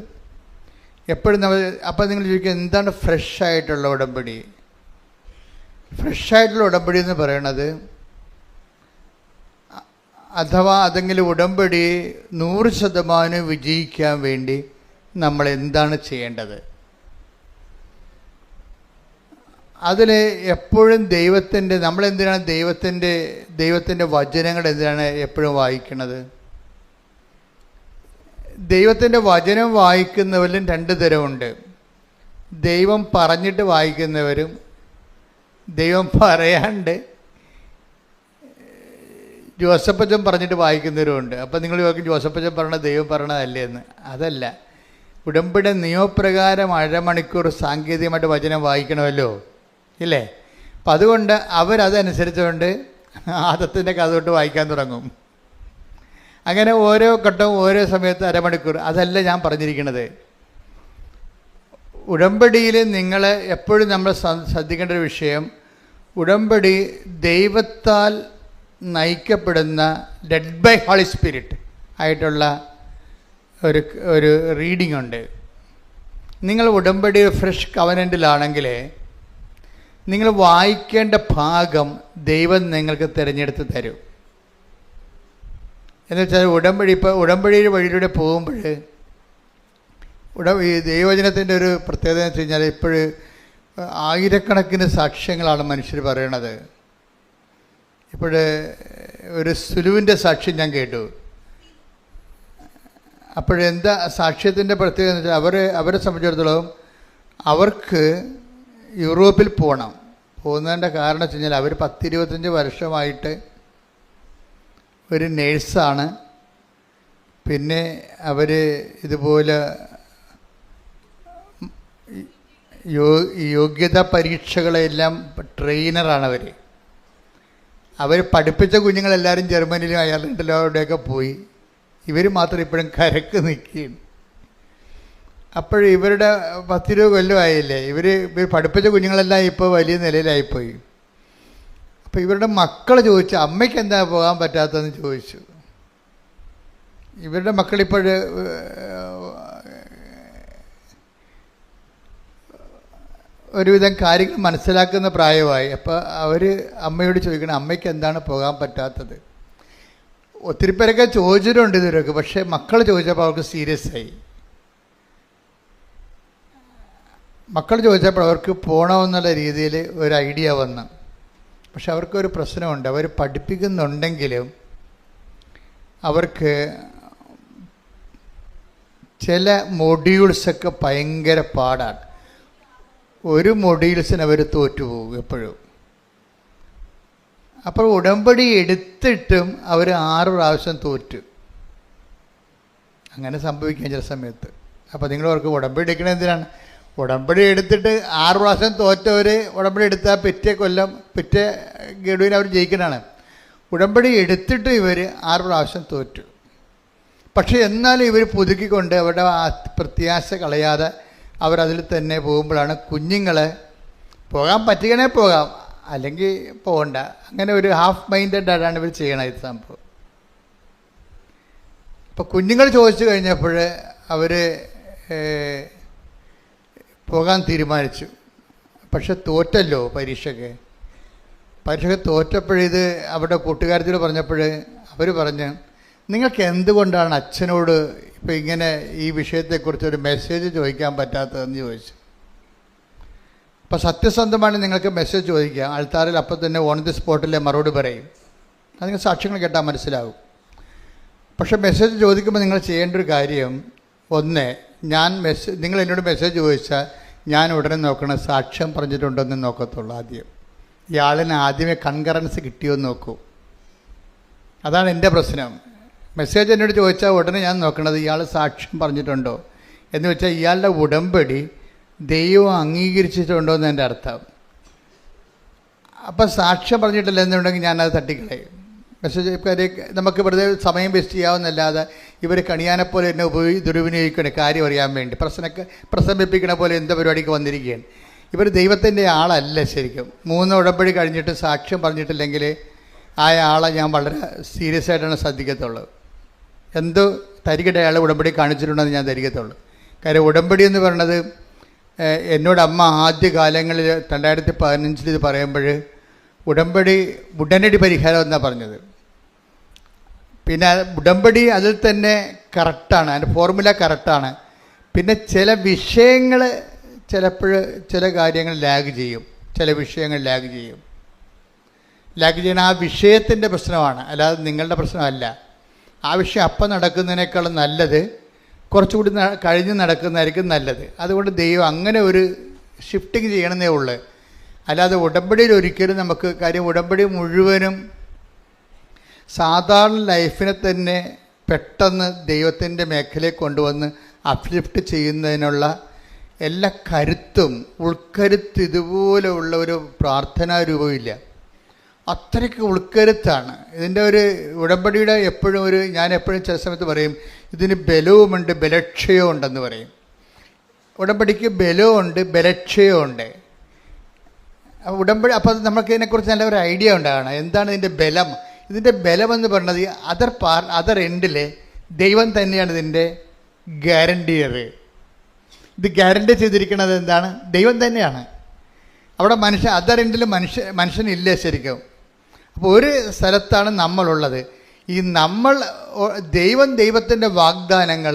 എപ്പോഴും നമ്മൾ, അപ്പം നിങ്ങൾ ചോദിക്കുക എന്താണ് ഫ്രഷായിട്ടുള്ള ഉടമ്പടി? ഫ്രഷായിട്ടുള്ള ഉടമ്പടി എന്ന് പറയണത്, അഥവാ അതെങ്കിലും ഉടമ്പടി 100% വിജയിക്കാൻ വേണ്ടി നമ്മൾ എന്താണ് ചെയ്യേണ്ടത്? അതിൽ എപ്പോഴും നമ്മളെന്തിനാണ് ദൈവത്തിൻ്റെ വചനങ്ങൾ എന്തിനാണ് എപ്പോഴും വായിക്കുന്നത്? ദൈവത്തിൻ്റെ വചനം വായിക്കുന്നവരിലും 2 തരമുണ്ട്. ദൈവം പറഞ്ഞിട്ട് വായിക്കുന്നവരും ദൈവം പറയാണ്ട് ജോസഫച്ചൻ പറഞ്ഞിട്ട് വായിക്കുന്നവരുമുണ്ട്. അപ്പം നിങ്ങൾ ചോദിക്കും ജോസഫച്ചൻ പറഞ്ഞത് ദൈവം പറഞ്ഞതല്ലേ എന്ന്. അതല്ല, ഉടമ്പടി നിയമപ്രകാരം അരമണിക്കൂർ സാങ്കേതികമായിട്ട് വചനം വായിക്കണമല്ലോ, ഇല്ലേ? അപ്പം അതുകൊണ്ട് അവരതനുസരിച്ചുകൊണ്ട് ആദത്തിൻ്റെ കഥ തൊട്ട് വായിക്കാൻ തുടങ്ങും. അങ്ങനെ ഓരോ ഘട്ടവും ഓരോ സമയത്ത് അരമണിക്കൂർ. അതല്ല ഞാൻ പറഞ്ഞിരിക്കുന്നത്. ഉടമ്പടിയിൽ നിങ്ങൾ എപ്പോഴും നമ്മൾ ശ്രദ്ധിക്കേണ്ട ഒരു വിഷയം, ഉടമ്പടി ദൈവത്താൽ നയിക്കപ്പെടുന്ന ലെഡ് ബൈ ഹോളി സ്പിരിറ്റ് ആയിട്ടുള്ള ഒരു റീഡിംഗ് ഉണ്ട്. നിങ്ങൾ ഉടമ്പടി ഫ്രഷ് കവനൻ്റിലാണെങ്കിൽ നിങ്ങൾ വായിക്കേണ്ട ഭാഗം ദൈവം നിങ്ങൾക്ക് തിരഞ്ഞെടുത്ത് തരും. എന്നുവെച്ചാൽ ഉടമ്പടിയുടെ വഴിയിലൂടെ പോകുമ്പോൾ ഈ ദൈവവചനത്തിൻ്റെ ഒരു പ്രത്യേകത എന്ന് വെച്ച് കഴിഞ്ഞാൽ ഇപ്പോഴും ആയിരക്കണക്കിന് സാക്ഷ്യങ്ങളാണ് മനുഷ്യർ പറയണത്. ഒരു സുലുവിൻ്റെ സാക്ഷ്യം ഞാൻ കേട്ടു. അപ്പോഴെന്താ സാക്ഷ്യത്തിൻ്റെ പ്രത്യേകത എന്ന് വെച്ചാൽ അവരെ സംബന്ധിച്ചിടത്തോളം അവർക്ക് യൂറോപ്പിൽ പോകുന്നതിൻ്റെ കാരണം വെച്ച് കഴിഞ്ഞാൽ അവർ 10-25 വർഷമായിട്ട് ഒരു നേഴ്സാണ്. പിന്നെ അവർ ഇതുപോലെ യോഗ്യതാ പരീക്ഷകളെല്ലാം ട്രെയിനറാണ്. അവർ പഠിപ്പിച്ച കുഞ്ഞുങ്ങളെല്ലാവരും ജർമ്മനിയിലും അയർലൻഡിലും അവിടെയൊക്കെ പോയി. ഇവർ മാത്രം ഇപ്പോഴും കരക്ക് നിൽക്കുകയാണ്. ഇവരുടെ 10-20 കൊല്ലമായില്ലേ, ഇവർ പഠിപ്പിച്ച കുഞ്ഞുങ്ങളെല്ലാം ഇപ്പോൾ വലിയ നിലയിലായിപ്പോയി. അപ്പോൾ ഇവരുടെ മക്കൾ ചോദിച്ചു, അമ്മയ്ക്ക് എന്താ പോകാൻ പറ്റാത്തതെന്ന് ചോദിച്ചു. ഇവരുടെ മക്കളിപ്പോൾ ഒരുവിധം കാര്യങ്ങൾ മനസ്സിലാക്കുന്ന പ്രായമായി. അപ്പോൾ അവർ അമ്മയോട് ചോദിക്കണം, അമ്മയ്ക്ക് എന്താണ് പോകാൻ പറ്റാത്തത്? ഒത്തിരി പേരൊക്കെ ചോദിച്ചിട്ടുണ്ട് ഇതുവരെയൊക്കെ. പക്ഷേ മക്കൾ ചോദിച്ചപ്പോൾ അവർക്ക് സീരിയസ് ആയി. മക്കൾ ചോദിച്ചപ്പോൾ അവർക്ക് പോകണമെന്നുള്ള രീതിയിൽ ഒരു ഐഡിയ വന്നു. പക്ഷെ അവർക്കൊരു പ്രശ്നമുണ്ട്. അവർ പഠിപ്പിക്കുന്നുണ്ടെങ്കിലും അവർക്ക് ചില മൊഡ്യൂൾസൊക്കെ ഭയങ്കര പാടാണ്. ഒരു മൊഡ്യൂൾസിന് അവർ തോറ്റുപോകും എപ്പോഴും. അപ്പോൾ ഉടമ്പടി എടുത്തിട്ടും അവർ 6 പ്രാവശ്യം തോറ്റു. അങ്ങനെ സംഭവിക്കാം ചില സമയത്ത്. അപ്പോൾ നിങ്ങൾ അവർക്ക് ഉടമ്പടി എടുക്കണത് എന്തിനാണ്? ഉടമ്പടി എടുത്തിട്ട് 6 പ്രാവശ്യം തോറ്റവർ ഉടമ്പടി എടുത്താൽ പിറ്റേ ഗഡുവിന് അവർ ജയിക്കണതാണ്. ഉടമ്പടി എടുത്തിട്ട് ഇവർ 6 പ്രാവശ്യം തോറ്റു. പക്ഷേ എന്നാലും ഇവർ പുതുക്കിക്കൊണ്ട് അവരുടെ പ്രത്യാശ കളയാതെ അവരതിൽ തന്നെ പോകുമ്പോഴാണ് കുഞ്ഞുങ്ങളെ പോകാൻ പറ്റുകയാണെ പോകാം, അല്ലെങ്കിൽ പോകണ്ട. അങ്ങനെ ഒരു ഹാഫ് മൈൻഡഡ് ആയിട്ടാണ് ഇവർ ചെയ്യണത് ഇത് സംഭവം. ഇപ്പോൾ കുഞ്ഞുങ്ങൾ ചോദിച്ചു കഴിഞ്ഞപ്പോൾ അവർ പോകാൻ തീരുമാനിച്ചു. പക്ഷെ തോറ്റല്ലോ പരീക്ഷയ്ക്ക് തോറ്റപ്പോഴിത് അവരുടെ കൂട്ടുകാരത്തിനോട് പറഞ്ഞപ്പോൾ അവർ പറഞ്ഞു, നിങ്ങൾക്ക് എന്തുകൊണ്ടാണ് അച്ഛനോട് ഇപ്പോൾ ഇങ്ങനെ ഈ വിഷയത്തെക്കുറിച്ച് ഒരു മെസ്സേജ് ചോദിക്കാൻ പറ്റാത്തതെന്ന് ചോദിച്ചു. അപ്പോൾ സത്യസന്ധമാണ് നിങ്ങൾക്ക് മെസ്സേജ് ചോദിക്കുക, ആൾത്താറിൽ അപ്പം തന്നെ ഓൺ ദി സ്പോട്ടിലെ മറുപടി പറയും. അത് നിങ്ങൾ സാക്ഷ്യങ്ങൾ കേട്ടാൽ മനസ്സിലാവും. പക്ഷേ മെസ്സേജ് ചോദിക്കുമ്പോൾ നിങ്ങൾ ചെയ്യേണ്ട ഒരു കാര്യം, ഒന്ന്, നിങ്ങൾ എന്നോട് മെസ്സേജ് ചോദിച്ചാൽ ഞാൻ ഉടനെ നോക്കണം സാക്ഷ്യം പറഞ്ഞിട്ടുണ്ടോയെന്ന് നോക്കത്തുള്ളൂ. ആദ്യം ഇയാളിന് ആദ്യമേ കൺകറൻസ് കിട്ടിയോ എന്ന് നോക്കൂ. അതാണ് എൻ്റെ പ്രശ്നം. മെസ്സേജ് എന്നോട് ചോദിച്ചാൽ ഉടനെ ഞാൻ നോക്കണത് ഇയാൾ സാക്ഷ്യം പറഞ്ഞിട്ടുണ്ടോ എന്ന് വെച്ചാൽ ഇയാളുടെ ഉടമ്പടി ദൈവം അംഗീകരിച്ചിട്ടുണ്ടോ എന്ന് എൻ്റെ അർത്ഥം. അപ്പം സാക്ഷ്യം പറഞ്ഞിട്ടില്ല എന്നുണ്ടെങ്കിൽ ഞാനത് തട്ടിക്കളയും. മെസ്സേജ് നമുക്ക് വെറുതെ സമയം വേസ്റ്റ് ചെയ്യാവുന്നല്ലാതെ ഇവർ കണിയാനെപ്പോലെ എന്നെ ദുരുപയോഗിക്കണ കാര്യം അറിയാൻ വേണ്ടി പ്രസംഗിപ്പിക്കണ പോലെ എന്ത് പരിപാടിക്ക് വന്നിരിക്കുകയാണ്. ഇവർ ദൈവത്തിൻ്റെ ആളല്ല ശരിക്കും. 3 ഉടമ്പടി കഴിഞ്ഞിട്ട് സാക്ഷ്യം പറഞ്ഞിട്ടില്ലെങ്കിൽ ആ ആളെ ഞാൻ വളരെ സീരിയസ് ആയിട്ടാണ് ശ്രദ്ധിക്കത്തുള്ളൂ. എന്തോ തരികിട അയാൾ ഉടമ്പടി കാണിച്ചിട്ടുണ്ടെന്ന് ഞാൻ ധരിക്കത്തുള്ളൂ. കാര്യം ഉടമ്പടി എന്ന് പറയുന്നത് എന്നോട് അമ്മ ആദ്യ കാലങ്ങളിൽ 2015 ഇത് പറയുമ്പോൾ ഉടമ്പടി ഉടനടി പരിഹാരം എന്നാണ് പറഞ്ഞത്. പിന്നെ ഉടമ്പടി അതിൽ തന്നെ കറക്റ്റാണ്, അതിൻ്റെ ഫോർമുല കറക്റ്റാണ്. പിന്നെ ചില വിഷയങ്ങൾ ചിലപ്പോൾ ചില കാര്യങ്ങൾ ലാഗ് ചെയ്യും, ചില വിഷയങ്ങൾ ലാഗ് ചെയ്യണ ആ വിഷയത്തിൻ്റെ പ്രശ്നമാണ്, അല്ലാതെ നിങ്ങളുടെ പ്രശ്നമല്ല. ആ വിഷയം അപ്പം നടക്കുന്നതിനേക്കാളും നല്ലത് കുറച്ചുകൂടി കഴിഞ്ഞ് നടക്കുന്നതായിരിക്കും നല്ലത്. അതുകൊണ്ട് ദൈവം അങ്ങനെ ഒരു ഷിഫ്റ്റിങ് ചെയ്യണമെന്നേ ഉള്ളൂ. അല്ലാതെ ഉടമ്പടിയിൽ ഒരിക്കലും നമുക്ക് കാര്യം ഉടമ്പടി മുഴുവനും സാധാരണ ലൈഫിനെ തന്നെ പെട്ടെന്ന് ദൈവത്തിൻ്റെ മേഖലയിൽ കൊണ്ടുവന്ന് അപ്ലിഫ്റ്റ് ചെയ്യുന്നതിനുള്ള എല്ലാ കരുത്തും ഉൾക്കരുത്ത് ഇതുപോലെയുള്ള ഒരു പ്രാർത്ഥനാ രൂപമില്ല. അത്രയ്ക്ക് ഉൾക്കരുത്താണ് ഇതിൻ്റെ ഒരു ഉടമ്പടിയുടെ. ഞാൻ എപ്പോഴും ചില സമയത്ത് പറയും ഇതിന് ബലവുമുണ്ട് ബലക്ഷയവും ഉണ്ടെന്ന് പറയും. ഉടമ്പടിക്ക് ബലവുമുണ്ട് ബലക്ഷയവും. ഉടമ്പടി അപ്പോൾ നമുക്ക് ഇതിനെക്കുറിച്ച് നല്ല ഒരു ഐഡിയ ഉണ്ടാകണം. എന്താണ് ഇതിൻ്റെ ബലം? ഇതിൻ്റെ ബലമെന്ന് പറയുന്നത് അതർ എൻഡിൽ ദൈവം തന്നെയാണ് ഇതിൻ്റെ ഗ്യാരണ്ടിയർ. ഇത് ഗ്യാരണ്ടി ചെയ്തിരിക്കുന്നത് എന്താണ്? ദൈവം തന്നെയാണ്. അവിടെ അതർ എൻഡിൽ മനുഷ്യനില്ല ശരിക്കും. അപ്പോൾ ഒരു സ്ഥലത്താണ് നമ്മളുള്ളത്. ഈ ദൈവത്തിൻ്റെ വാഗ്ദാനങ്ങൾ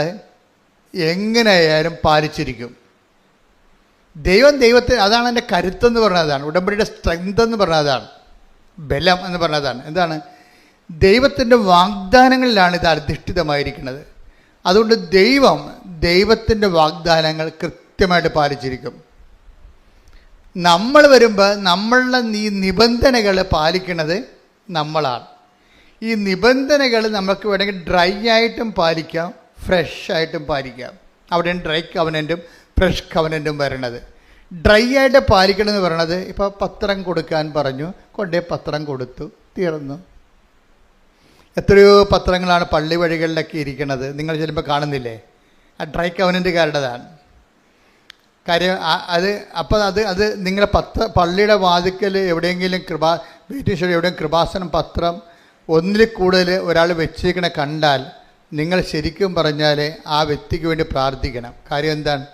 എങ്ങനെയായാലും പാലിച്ചിരിക്കും. ദൈവത്തിന് അതാണ് എൻ്റെ കരുത്തെന്ന് പറഞ്ഞതാണ്. ഉടമ്പടിയുടെ സ്ട്രെങ്ത് എന്ന് പറഞ്ഞതാണ്, ബലം എന്ന് പറഞ്ഞതാണ്. എന്താണ്? ദൈവത്തിൻ്റെ വാഗ്ദാനങ്ങളിലാണ് ഇത് അധിഷ്ഠിതമായിരിക്കുന്നത്. അതുകൊണ്ട് ദൈവത്തിൻ്റെ വാഗ്ദാനങ്ങൾ കൃത്യമായിട്ട് പാലിച്ചിരിക്കും. നമ്മൾ വരുമ്പോൾ നമ്മളുടെ ഈ നിബന്ധനകൾ പാലിക്കുന്നത് നമ്മളാണ്. ഈ നിബന്ധനകൾ നമുക്ക് വേണമെങ്കിൽ ഡ്രൈ ആയിട്ടും പാലിക്കാം, ഫ്രഷ് ആയിട്ടും പാലിക്കാം. അവിടെയാണ് ഡ്രൈ കവനൻറ്റും ഫ്രഷ് കവനൻറ്റും വരണത്. ഡ്രൈ ആയിട്ട് പാലിക്കണമെന്ന് പറയണത് ഇപ്പോൾ പത്രം കൊടുക്കാൻ പറഞ്ഞു, കൊണ്ടേ പത്രം കൊടുത്തു, തീർന്നു. എത്രയോ പത്രങ്ങളാണ് പള്ളി വഴികളിലൊക്കെ ഇരിക്കുന്നത്, നിങ്ങൾ ചിലപ്പോൾ കാണുന്നില്ലേ? ആ ഡ്രൈ കവനൻറ്റുകാരുടേതാണ് കാര്യം. അത് നിങ്ങളെ പള്ളിയുടെ വാതിക്കൽ എവിടെയെങ്കിലും എവിടെയും കൃപാസനം പത്രം ഒന്നിൽ കൂടുതൽ ഒരാൾ വെച്ചിരിക്കണ കണ്ടാൽ നിങ്ങൾ ശരിക്കും പറഞ്ഞാൽ ആ വ്യക്തിക്ക് വേണ്ടി പ്രാർത്ഥിക്കണം. കാര്യം എന്താണ്?